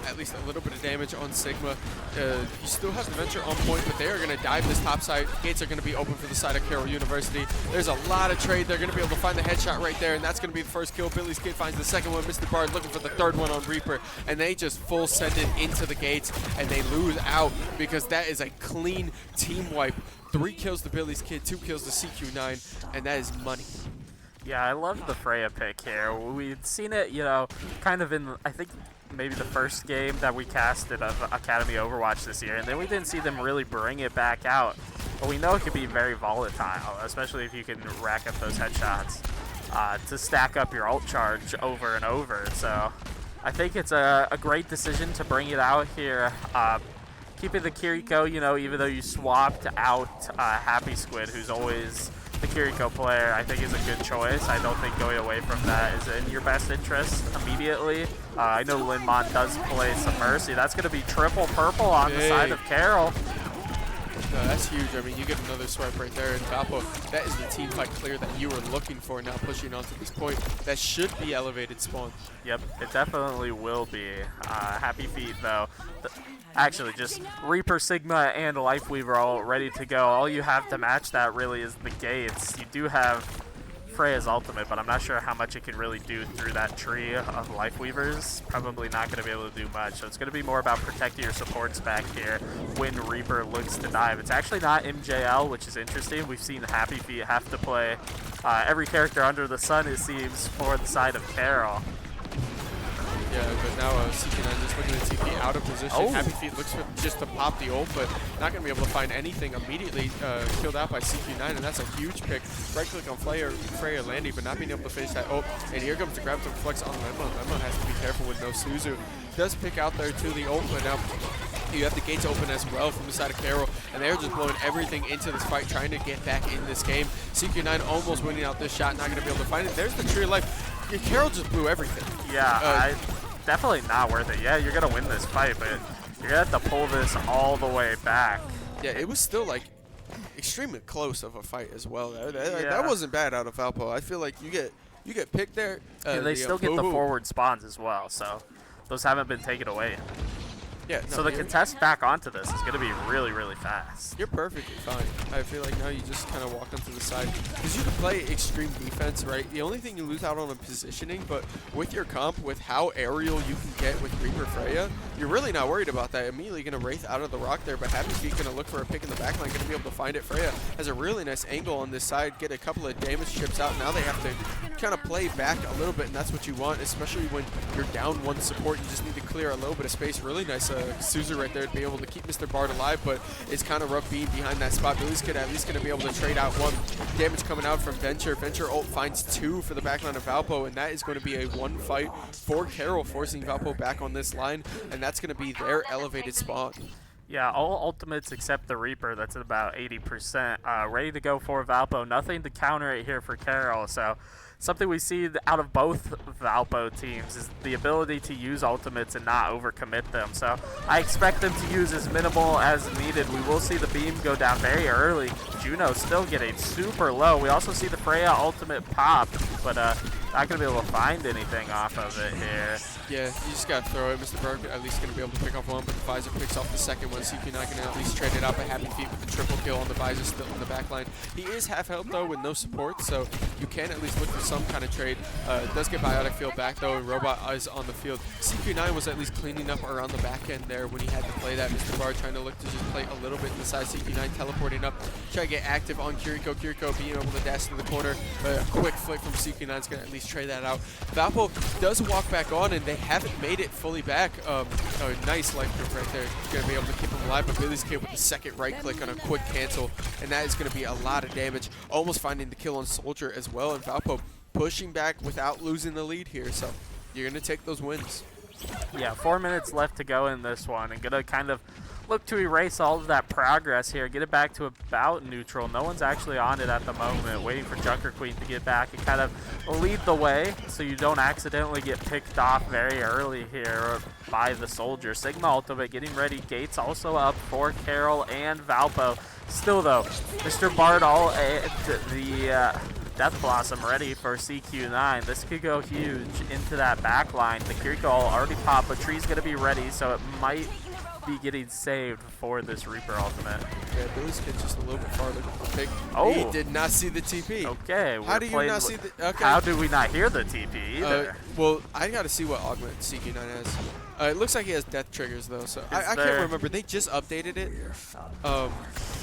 at least a little bit of damage on Sigma. You still have the Venture on point, but they are going to dive this top side. Gates are going to be open for the side of Carroll University. There's a lot of trade. They're going to be able to find the headshot right there, and that's going to be the first kill. Billy's Kid finds the second one. Mr. Bard looking for the third one on Reaper, and they just full send it into the Gates, and they lose out because that is a clean team wipe. 3 kills to Billy's Kid, 2 kills to CQ9, and that is money. Yeah, I love the Freya pick here. We'd seen it, kind of in, I think, maybe the first game that we casted of Academy Overwatch this year, and then we didn't see them really bring it back out. But we know it could be very volatile, especially if you can rack up those headshots to stack up your ult charge over and over. So I think it's a great decision to bring it out here. Keeping the Kiriko, even though you swapped out Happy Squid, who's always the Kiriko player, I think is a good choice. I don't think going away from that is in your best interest immediately. I know Linmon does play some Mercy. That's going to be triple purple on the side of Carroll. No, that's huge. I mean, you get another swipe right there, and Valpo, that is the team fight clear that you were looking for now pushing on to this point. That should be elevated spawn. Yep, it definitely will be. Happy Feet, though. Actually, just Reaper, Sigma, and Lifeweaver all ready to go. All you have to match that really is the Gates. You do have Freya's ultimate, but I'm not sure how much it can really do through that tree of Lifeweavers. Probably not going to be able to do much. So it's going to be more about protecting your supports back here when Reaper looks to dive. It's actually not MJL, which is interesting. We've seen Happy Feet have to play every character under the sun, it seems, for the side of Carroll. Yeah, but now CQ9 just looking at TP out of position. Oh. Happy Feet looks for just to pop the ult, but not going to be able to find anything. Immediately killed out by CQ9, and that's a huge pick. Right click on Freya landing, but not being able to finish that ult. And here comes the grab to flex on Lemon. Lemon has to be careful with no Suzu. Does pick out there to the ult, but now you have the Gates open as well from the side of Carroll, and they're just blowing everything into this fight, trying to get back in this game. CQ9 almost winning out this shot, not going to be able to find it. There's the tree of life. Carroll just blew everything. Yeah, definitely not worth it. Yeah, you're going to win this fight, but you're going to have to pull this all the way back. Yeah, it was still, extremely close of a fight as well. That wasn't bad out of Valpo. I feel like you get picked there. And they still get the forward spawns as well, so those haven't been taken away. Yeah, no, so the contest back onto this is going to be really, really fast. You're perfectly fine. I feel like now you just kind of walk onto the side. Because you can play extreme defense, right? The only thing you lose out on is positioning, but with your comp, with how aerial you can get with Reaper Freya, you're really not worried about that. Immediately going to Wraith out of the rock there, but Happy Feet going to look for a pick in the backline, going to be able to find it. Freya has a really nice angle on this side, get a couple of damage chips out. Now they have to kind of play back a little bit, and that's what you want, especially when you're down one support. You just need to clear a little bit of space. Really nice Suzu right there to be able to keep Mr. Bard alive, but it's kind of rough being behind that spot. Billy's Kid at least going to be able to trade out one. Damage coming out from Venture. Venture ult finds 2 for the backline of Valpo, and that is going to be a 1 fight for Carroll, forcing Valpo back on this line, and that's going to be their elevated spawn. Yeah, all ultimates except the Reaper, that's at about 80%. Ready to go for Valpo. Nothing to counter it here for Carroll. So something we see out of both Valpo teams is the ability to use ultimates and not overcommit them. So I expect them to use as minimal as needed. We will see the beam go down very early. Juno still getting super low. We also see the Freya ultimate pop, but not going to be able to find anything off of it here. Yeah, you just got to throw it. Mr. Berg at least going to be able to pick off one, but the Visor picks off the second one. CQ9 going to at least trade it up a happy feet with the triple kill on the Visor still in the back line. He is half health, though, with no support, so you can at least look for some kind of trade. Does get Biotic Field back, though, and Robot is on the field. CQ9 was at least cleaning up around the back end there when he had to play that. Mr. Bar trying to look to just play a little bit inside. CQ9 teleporting up, try to get active on Kiriko. Kiriko being able to dash to the corner. A quick flick from CQ9 is going to at least trade that out. Valpo does walk back on, and they haven't made it fully back. Nice life grip right there. Going to be able to keep him alive, but Billy's Kid with the second right click on a quick cancel, and that is going to be a lot of damage. Almost finding the kill on Soldier as well, and Valpo pushing back without losing the lead here, so you're going to take those wins. Yeah, 4 minutes left to go in this one, and gonna kind of look to erase all of that progress here, get it back to about neutral. No one's actually on it at the moment, waiting for Junker Queen to get back and kind of lead the way so you don't accidentally get picked off very early here by the Soldier. Sigma ultimate getting ready, Gates also up for Carroll and Valpo. Still though, Mr. Bard the Death Blossom ready for CQ9. This could go huge into that back line. The Kiriko already popped, but Tree's going to be ready, so it might be getting saved for this Reaper ultimate. Yeah, Billy's Kid just a little bit farther to pick. Oh. He did not see the TP. Okay. How do you not see the... Okay. How do we not hear the TP either? Well, I got to see what augment CQ9 has. It looks like he has death triggers, though, so I can't remember. They just updated it.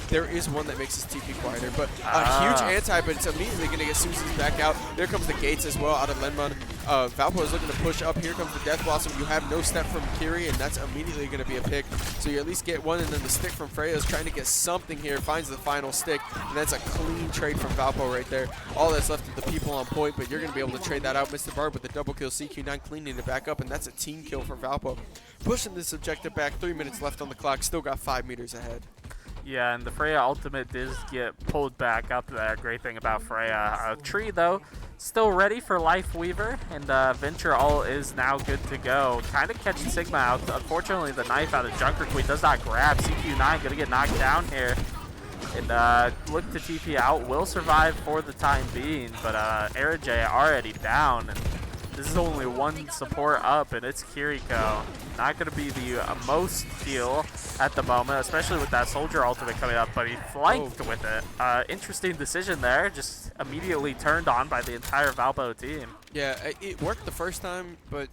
There is one that makes his TP quieter, but a huge anti, but it's immediately going to get Susie's back out. There comes the Gates as well out of Lenmon. Valpo is looking to push up. Here comes the Death Blossom. You have no step from Kiri, and that's immediately going to be a pick. So you at least get one, and then the stick from Freya is trying to get something here, finds the final stick, and that's a clean trade from Valpo right there. All that's left is the people on point, but you're going to be able to trade that out. Mr. Barb with the double kill, CQ9 cleaning it back up, and that's a team kill for Valpo. Pushing this objective back, 3 minutes left on the clock, still got 5 meters ahead. Yeah, and the Freya ultimate does get pulled back up there. Great thing about Freya. Tree, though, still ready for Life Weaver, and Venture All is now good to go. Kind of catching Sigma out. Unfortunately, the knife out of Junker Queen does not grab. CQ9 going to get knocked down here. And look to TP out. Will survive for the time being, but J already down. And this is only one support up, and it's Kiriko. Not going to be the most heal at the moment, especially with that Soldier ultimate coming up, but he flanked with it. Interesting decision there, just immediately turned on by the entire Valpo team. Yeah, it worked the first time, but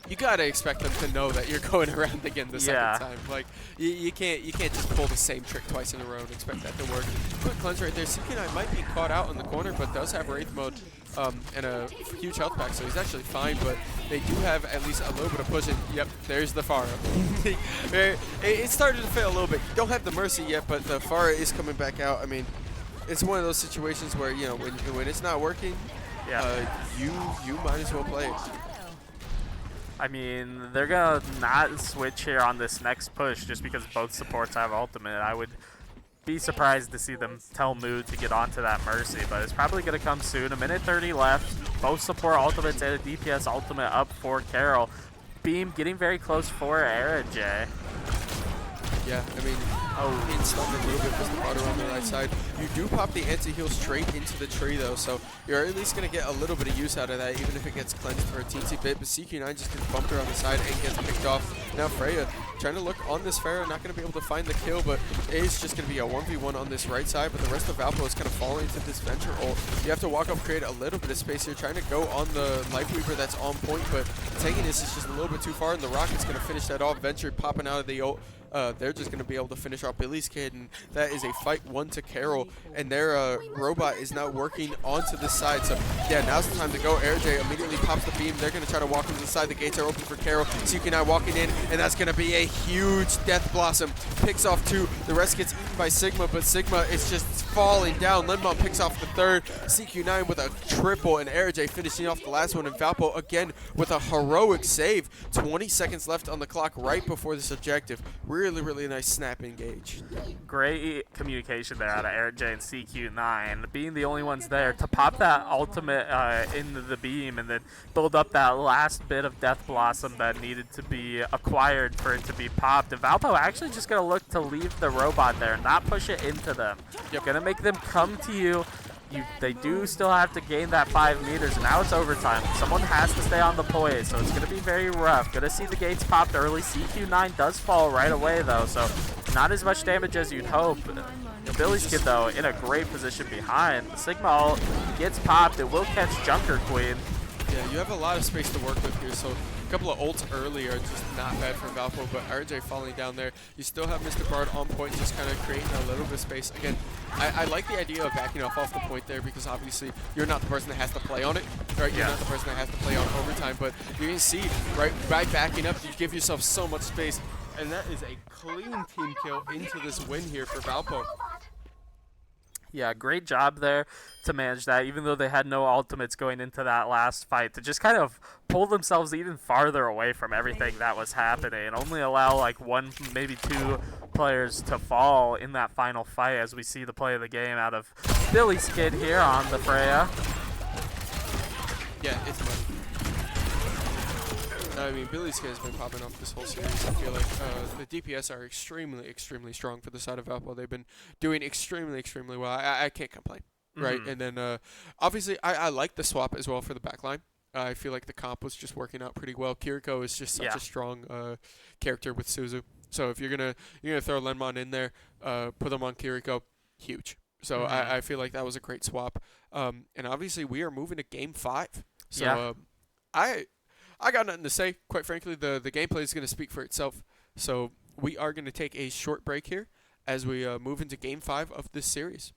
you gotta expect them to know that you're going around again the second time. Like you can't just pull the same trick twice in a row and expect that to work. Quick cleanse right there. CQ9 might be caught out in the corner, but does have Wraith mode and a huge health pack, so he's actually fine. But they do have at least a little bit of push. And yep, there's the Pharah. It started to fail a little bit. You don't have the Mercy yet, but the Pharah is coming back out. I mean, it's one of those situations where when it's not working, you might as well play it. I mean, they're going to not switch here on this next push just because both supports have ultimate. I would be surprised to see them tell Mood to get onto that Mercy, but it's probably going to come soon. 1:30 left. Both support ultimates and a DPS ultimate up for Carroll. Beam getting very close for J. Yeah, I mean, being stunned a little bit with the water on the right side. You do pop the anti-heal straight into the tree, though, so you're at least going to get a little bit of use out of that, even if it gets cleansed for a teensy bit. But CQ9 just gets bumped around the side and gets picked off. Now Freya trying to look on this Pharah, not going to be able to find the kill, but it is just going to be a 1v1 on this right side, but the rest of Valpo is kind of falling into this Venture ult. You have to walk up, create a little bit of space here, trying to go on the Life Weaver that's on point, but taking this is just a little bit too far, and the Rocket's going to finish that off. Venture popping out of the ult. They're just going to be able to finish off Billy's Kid, and that is a fight 1 to Carroll, and their robot is now working onto this side. So yeah, now's the time to go. J immediately pops the beam. They're going to try to walk into the side. The gates are open for Carroll. CQ9 walking in, and that's going to be a huge Death Blossom. Picks off 2. The rest gets eaten by Sigma, but Sigma is just falling down. Lenmon picks off the 3rd. CQ9 with a triple, and RJ finishing off the last one. And Valpo again with a heroic save. 20 seconds left on the clock right before this objective. Really, really nice snap engage. Great communication there out of RJ and CQ9, being the only ones there to pop that ultimate into the beam and then build up that last bit of Death Blossom that needed to be acquired for it to be popped. And Valpo actually just going to look to leave the robot there, not push it into them. You're going to make them come to you. They do still have to gain that 5 meters, and now it's overtime. Someone has to stay on the play, so it's going to be very rough. Going to see the gates popped early. CQ9 does fall right away, though, so not as much damage as you'd hope. Billy's Kid, though, in a great position behind. The Sigma ult gets popped. It will catch Junker Queen. Yeah, you have a lot of space to work with here, so a couple of ults early are just not bad for Valpo, but RJ falling down there. You still have Mr. Bard on point, just kind of creating a little bit of space. Again, I like the idea of backing off the point there because obviously you're not the person that has to play on it, right? You're not the person that has to play on overtime, but you can see, right, by backing up, you give yourself so much space, and that is a clean team kill into this win here for Valpo. Yeah, great job there to manage that, even though they had no ultimates going into that last fight, to just kind of pull themselves even farther away from everything that was happening and only allow like 1, maybe 2 players to fall in that final fight, as we see the play of the game out of Billy's Kid here on the Freya. Yeah, it's money. I mean, Billy's Kid has been popping off this whole series. I feel like the DPS are extremely, extremely strong for the side of Valpo. They've been doing extremely, extremely well. I can't complain, right? And then obviously I like the swap as well for the backline. I feel like the comp was just working out pretty well. Kiriko is just such a strong character with Suzu. So if you're gonna throw Lenmon in there, put them on Kiriko, huge. So I feel like that was a great swap. And obviously we are moving to Game 5. So I got nothing to say. Quite frankly, the gameplay is going to speak for itself. So we are going to take a short break here as we move into Game 5 of this series.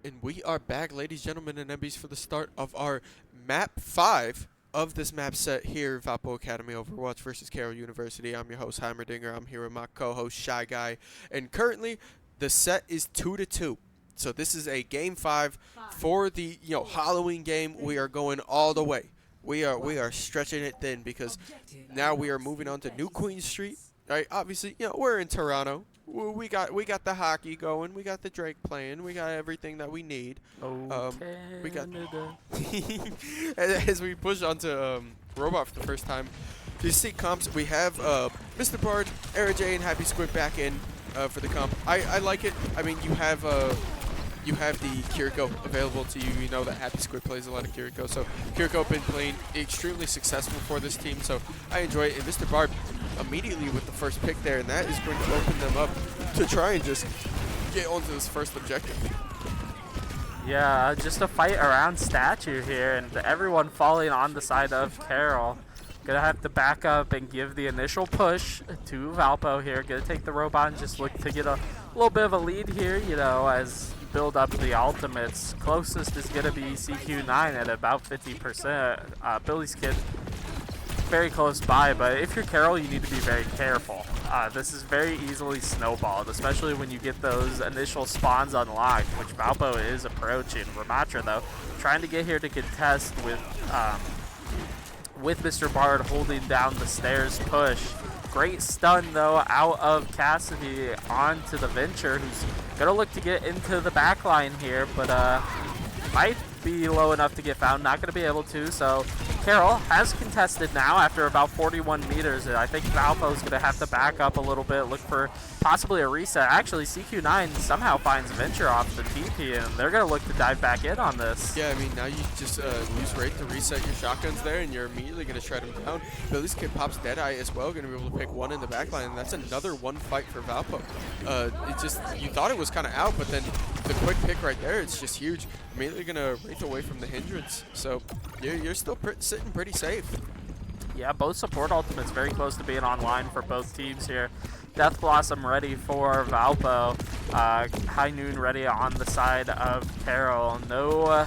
And we are back, ladies, gentlemen, and MBs, for the start of our map 5 of this map set here, Valpo Academy Overwatch versus Carroll University. I'm your host, Heimerdinger. I'm here with my co-host, Shy Guy. And currently, the set is 2-2. So this is a game 5 for the Halloween game. We are going all the way. We are stretching it thin because now we are moving on to New Queen Street. Right? Obviously, we're in Toronto. We got the hockey going. We got the Drake playing. We got everything that we need. We got as we push onto Robot for the first time. You see comps. We have Mr. Bard, Era J, and Happy Squid back in for the comp. I like it. I mean, you have the Kiriko available to you. You know that Happy Squid plays a lot of Kiriko. So Kiriko been playing extremely successful for this team. So I enjoy it. And Mr. Bard immediately with the first pick there, and that is going to open them up to try and just get onto this first objective. Yeah, just a fight around statue here, and everyone falling on the side of Carroll. Gonna have to back up and give the initial push to Valpo here. Gonna take the robot and just look to get a little bit of a lead here, as you build up the ultimates. Closest is gonna be CQ9 at about 50%. Billy's Kid very close by, but if you're Carroll, you need to be very careful. This is very easily snowballed, especially when you get those initial spawns unlocked, which Valpo is approaching. Ramatra, though, trying to get here to contest with Mr. Bard holding down the stairs push. Great stun, though, out of Cassidy onto the Venture, who's going to look to get into the back line here, but might be low enough to get found. Not going to be able to, so Carroll has contested now after about 41 meters. And I think Valpo is going to have to back up a little bit, look for possibly a reset. Actually, CQ9 somehow finds Venture off the TP, and they're going to look to dive back in on this. Yeah, I mean, now you just use rate to reset your shotguns there, and you're immediately going to shred them down. Billy's Kid pops Deadeye as well, going to be able to pick one in the back line, and that's another one fight for Valpo. You thought it was kind of out, but then the quick pick right there, it's just huge. Immediately going to rate away from the hindrance, so you're still sitting pretty safe. Yeah, both support ultimates very close to being online for both teams here. Death Blossom ready for Valpo. High Noon ready on the side of Carroll. No,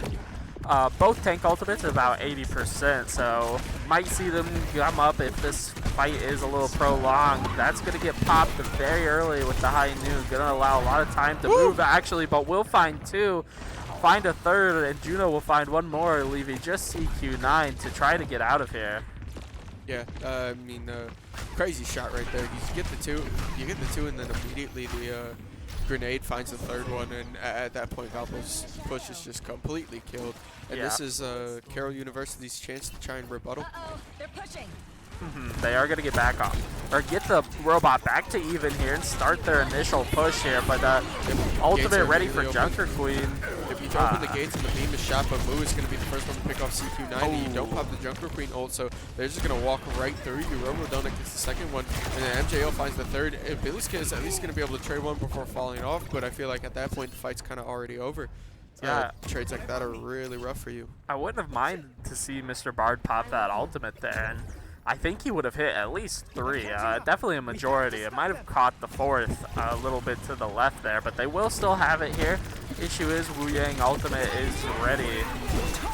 both tank ultimates at about 80%, so might see them come up if this fight is a little prolonged. That's going to get popped very early with the High Noon. Going to allow a lot of time to move, actually, but we'll find two. Find a third, and Juno will find one more, leaving just CQ9 to try to get out of here. Yeah, I mean, crazy shot right there. You get the two, and then immediately the grenade finds the third one, and at that point, Valpo's push is just completely killed. And this is Carroll University's chance to try and rebuttal. They're pushing. They are going to get back on, or get the robot back to even here and start their initial push here, but ultimate ready for Junker Queen. If you don't open the gates and the beam is shot, but Moo is going to be the first one to pick off CQ9, and you don't pop the Junker Queen ult, so they're just going to walk right through you. Romodona gets the second one, and then MJL finds the third. And Billy's Kid is at least going to be able to trade one before falling off, but I feel like at that point the fight's kind of already over. Yeah. Trades like that are really rough for you. I wouldn't have minded to see Mr. Bard pop that ultimate there, and I think he would have hit at least 3, definitely a majority. It might have caught the fourth a little bit to the left there, but they will still have it here. Issue is Wu Yang ultimate is ready,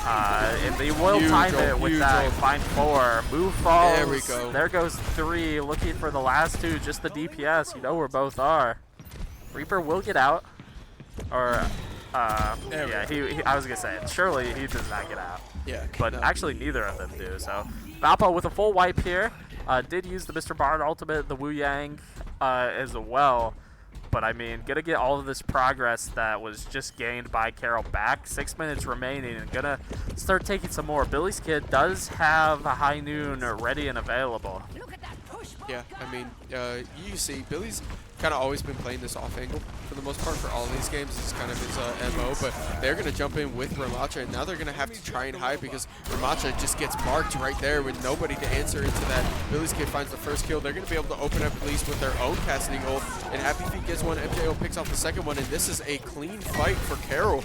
and they will time it with that. Find 4, move falls. There we go. There goes 3, looking for the last 2, just the DPS. You know where both are. Reaper will get out, or yeah, I was gonna say, surely he does not get out. Yeah, But actually neither of them do, so Valpo with a full wipe here. Did use the Mr. Bard ultimate, the Wu Yang as well. But I mean, gonna get all of this progress that was just gained by Carroll back. 6 minutes remaining, and gonna start taking some more. Billy's Kid does have a High Noon ready and available. Look at that push. Yeah, I mean, you see, Billy's kind of always been playing this off angle for the most part for all these games. This is kind of his MO, but they're going to jump in with Ramatra, and now they're going to have to try and hide because Ramatra just gets marked right there with nobody to answer into that. Billy's Kid finds the first kill. They're going to be able to open up at least with their own casting ult, and Happy Feet gets one. MJO picks off the second one, and this is a clean fight for Carroll.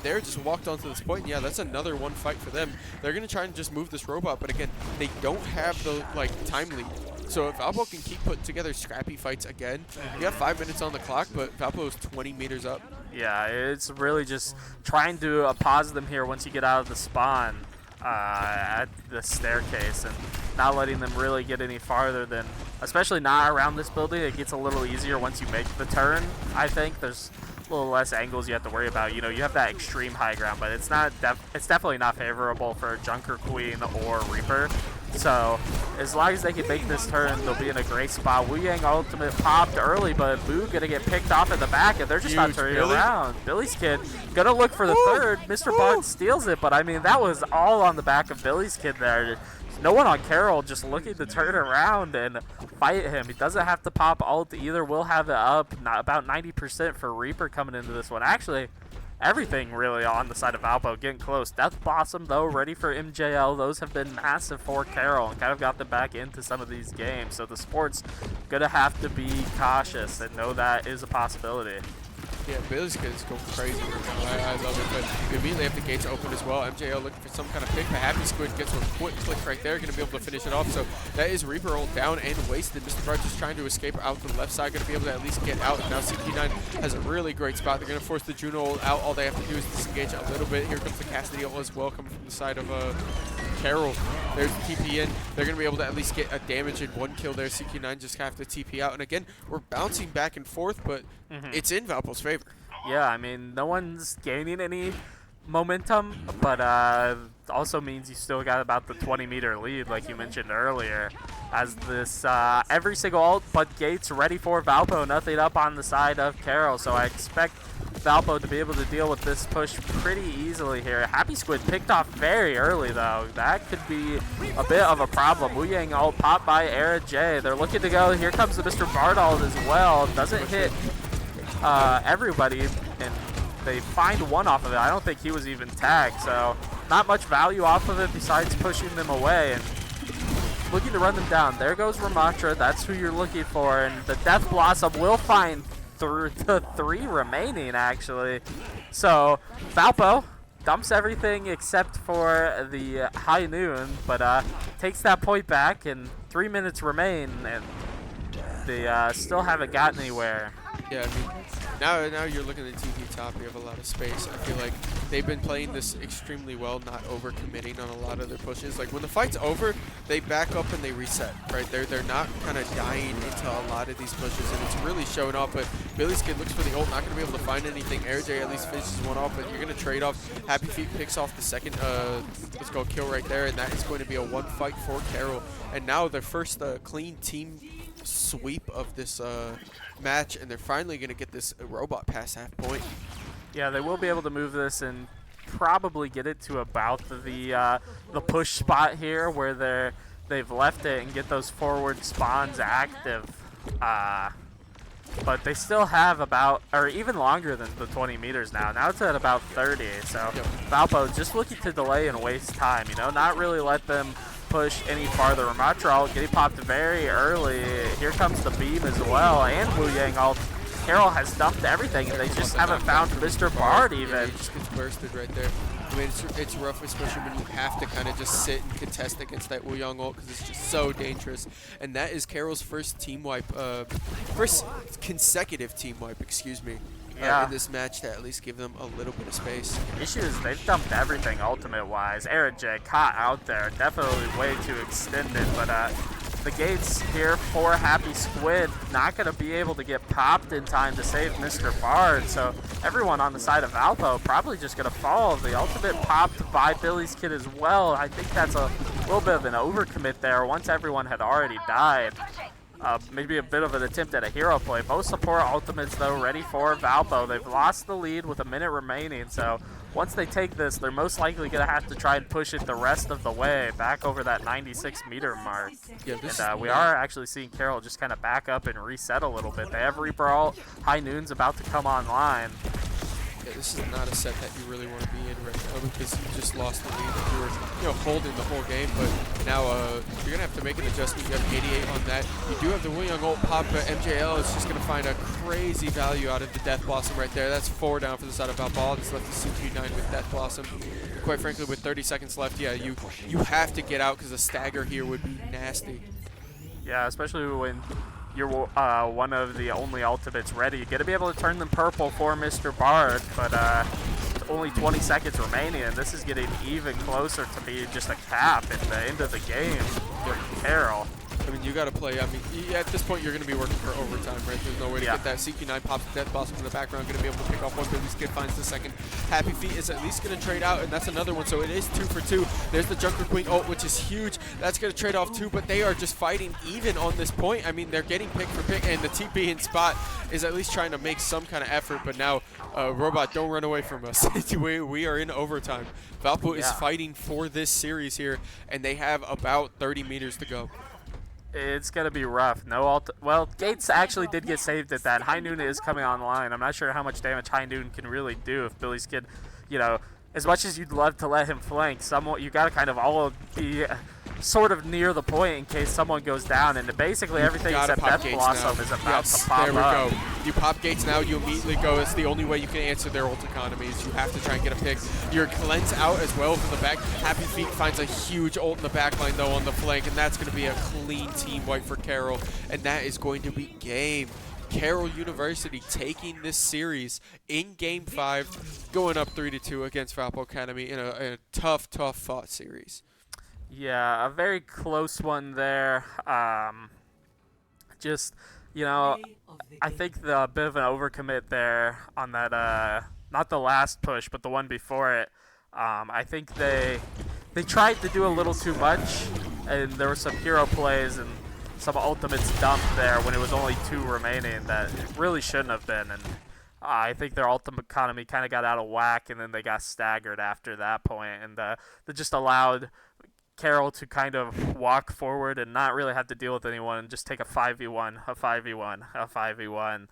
They're just walked onto this point. Yeah, that's another one fight for them. They're going to try and just move this robot, but again, they don't have the time lead. So if Valpo can keep putting together scrappy fights again, you have 5 minutes on the clock, but Valpo is 20 meters up. Yeah, it's really just trying to pause them here once you get out of the spawn at the staircase and not letting them really get any farther than, especially not around this building. It gets a little easier once you make the turn, I think. There's a little less angles you have to worry about. You know, you have that extreme high ground, but it's not it's definitely not favorable for Junker Queen or Reaper. So as long as they can make this turn, they'll be in a great spot. Wu Yang ultimate popped early, but Boo gonna get picked off at the back, and they're just not turning around. Billy's Kid gonna look for the third. Mr. Bond steals it, but I mean that was all on the back of Billy's Kid there. No one on Carroll, just looking to turn around and fight him. He doesn't have to pop ult either. We'll have it up about 90% for Reaper coming into this one. Actually, everything really on the side of Valpo getting close. Death Blossom, though, ready for MJL. Those have been massive for Carroll and kind of got them back into some of these games. So the sport's going to have to be cautious and know that is a possibility. Yeah, Billy's Kid is going crazy right now. I love it, but we immediately have the gates open as well. MJL looking for some kind of pick, but Happy Squid gets a quick click right there, going to be able to finish it off. So that is Reaper ult down and wasted. Mr. Bart just trying to escape out to the left side, going to be able to at least get out. And now CP9 has a really great spot. They're going to force the Juno ult out. All they have to do is disengage a little bit. Here comes the Cassidy ult as well, coming from the side of Carroll. There's the TP in. They're going to be able to at least get a damage and one kill there. CQ9 just have to TP out. And again, we're bouncing back and forth, but it's in Valpo's favor. Yeah, I mean, no one's gaining any momentum, but also means you still got about the 20-meter lead, like you mentioned earlier. As this, every single ult but Gates ready for Valpo, nothing up on the side of Carroll, so I expect Valpo to be able to deal with this push pretty easily here. Happy Squid picked off very early, though. That could be a bit of a problem. Wu Yang ult popped by Era J. They're looking to go. Here comes the Mr. Bardald as well. Doesn't hit everybody, and they find one off of it. I don't think he was even tagged, so not much value off of it besides pushing them away and looking to run them down. There goes Ramatra. That's who you're looking for, and the Death Blossom will find the three remaining, actually. So Valpo dumps everything except for the High Noon, but takes that point back, and 3 minutes remain, and they still haven't gotten anywhere. Yeah, I mean, now you're looking at TV top. You have a lot of space. I feel like they've been playing this extremely well, not over-committing on a lot of their pushes. Like when the fight's over, they back up and they reset. Right, they're not kind of dying into a lot of these pushes, and it's really showing up. But Billy's Kid looks for the ult, not going to be able to find anything. AirJ at least finishes one off, but you're going to trade off. Happy Feet picks off the second. Let's go kill right there, and that is going to be a one fight for Carroll. And now their first clean team sweep of this match, and they're finally going to get this robot past half point. Yeah, they will be able to move this and probably get it to about the push spot here where they've left it and get those forward spawns active. But they still have about, or even longer than the 20 meters now. Now it's at about 30, so Valpo just looking to delay and waste time, you know, not really let them push any farther. Ramatra getting popped very early. Here comes the beam as well, and Wu Yang ult. Carroll has dumped everything, and they just haven't found Mr. Bard even. Yeah, he just gets bursted right there. I mean, it's rough, especially when you have to kind of just sit and contest against that Wu Yang ult because it's just so dangerous. And that is Carroll's first team wipe, first consecutive team wipe, excuse me. In this match to at least give them a little bit of space. The issue is they've dumped everything ultimate-wise. Erajay caught out there, definitely way too extended, but the gates here for Happy Squid not going to be able to get popped in time to save Mr. Bard, so everyone on the side of Valpo probably just going to fall. The ultimate popped by Billy's Kid as well. I think that's a little bit of an overcommit there once everyone had already died. Maybe a bit of an attempt at a hero play. Both support ultimates, though, ready for Valpo. They've lost the lead with a minute remaining, so once they take this, they're most likely going to have to try and push it the rest of the way back over that 96-meter mark. Yeah, and we are actually seeing Carroll just kind of back up and reset a little bit. They have Reaper ult. High Noon's about to come online. Yeah, this is not a set that you really want to be in right now because you just lost the lead. You were, holding the whole game, but now you're gonna have to make an adjustment. You have 88 on that. You do have the Wu Yang ult pop, but MJL is just gonna find a crazy value out of the Death Blossom right there. That's 4 down for the side of Valpo. Just left the CQ9 with Death Blossom. Quite frankly, with 30 seconds left, yeah, you have to get out because a stagger here would be nasty. Yeah, especially when you're one of the only ultimates ready. You're gonna be able to turn them purple for Mr. Bard, but only 20 seconds remaining, and this is getting even closer to being just a cap at the end of the game for Carroll. I mean, you got to play. I mean, at this point, you're going to be working for overtime, right? There's no way to get that. CQ9 pops the death blossom in the background, going to be able to pick off one. Billy Skid finds the second. Happy Feet is at least going to trade out, and that's another one. So it is 2 for 2. There's the Junker Queen ult, which is huge. That's going to trade off 2, but they are just fighting even on this point. I mean, they're getting pick for pick, and the TP in spot is at least trying to make some kind of effort. But now, Robot, don't run away from us. we are in overtime. Valpo is fighting for this series here, and they have about 30 meters to go. It's going to be rough. Well, Gates actually did get saved at that. High Noon is coming online. I'm not sure how much damage High Noon can really do if Billy Skid, as much as you'd love to let him flank, you got to kind of all be sort of near the point in case someone goes down, and basically everything except Death Blossom is about to pop there we up. go. You pop Gates now, you immediately go. It's the only way you can answer their ult economies. You have to try and get a pick. Your cleanse out as well from the back. Happy Feet finds a huge ult in the back line, though, on the flank, and that's going to be a clean team wipe for Carroll, and that is going to be game. Carroll University taking this series in Game 5, going up 3-2 against Valpo Academy in a tough fought series. Yeah, a very close one there. I think the bit of an overcommit there on that, not the last push, but the one before it. I think they tried to do a little too much, and there were some hero plays and some ultimates dumped there when it was only 2 remaining that it really shouldn't have been. And I think their ultimate economy kind of got out of whack, and then they got staggered after that point, and they just allowed Carroll to kind of walk forward and not really have to deal with anyone and just take a 5v1, a 5v1, a 5v1,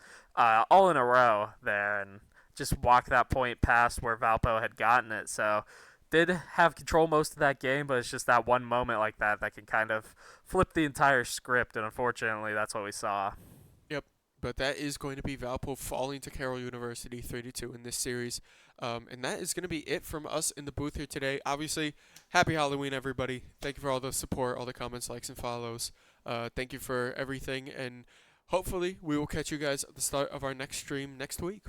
all in a row there, and just walk that point past where Valpo had gotten it. So did have control most of that game, but it's just that one moment like that can kind of flip the entire script, and unfortunately that's what we saw. Yep, but that is going to be Valpo falling to Carroll University 3-2 in this series. And that is going to be it from us in the booth here today. Obviously, happy Halloween, everybody. Thank you for all the support, all the comments, likes, and follows. Thank you for everything, and hopefully we will catch you guys at the start of our next stream next week.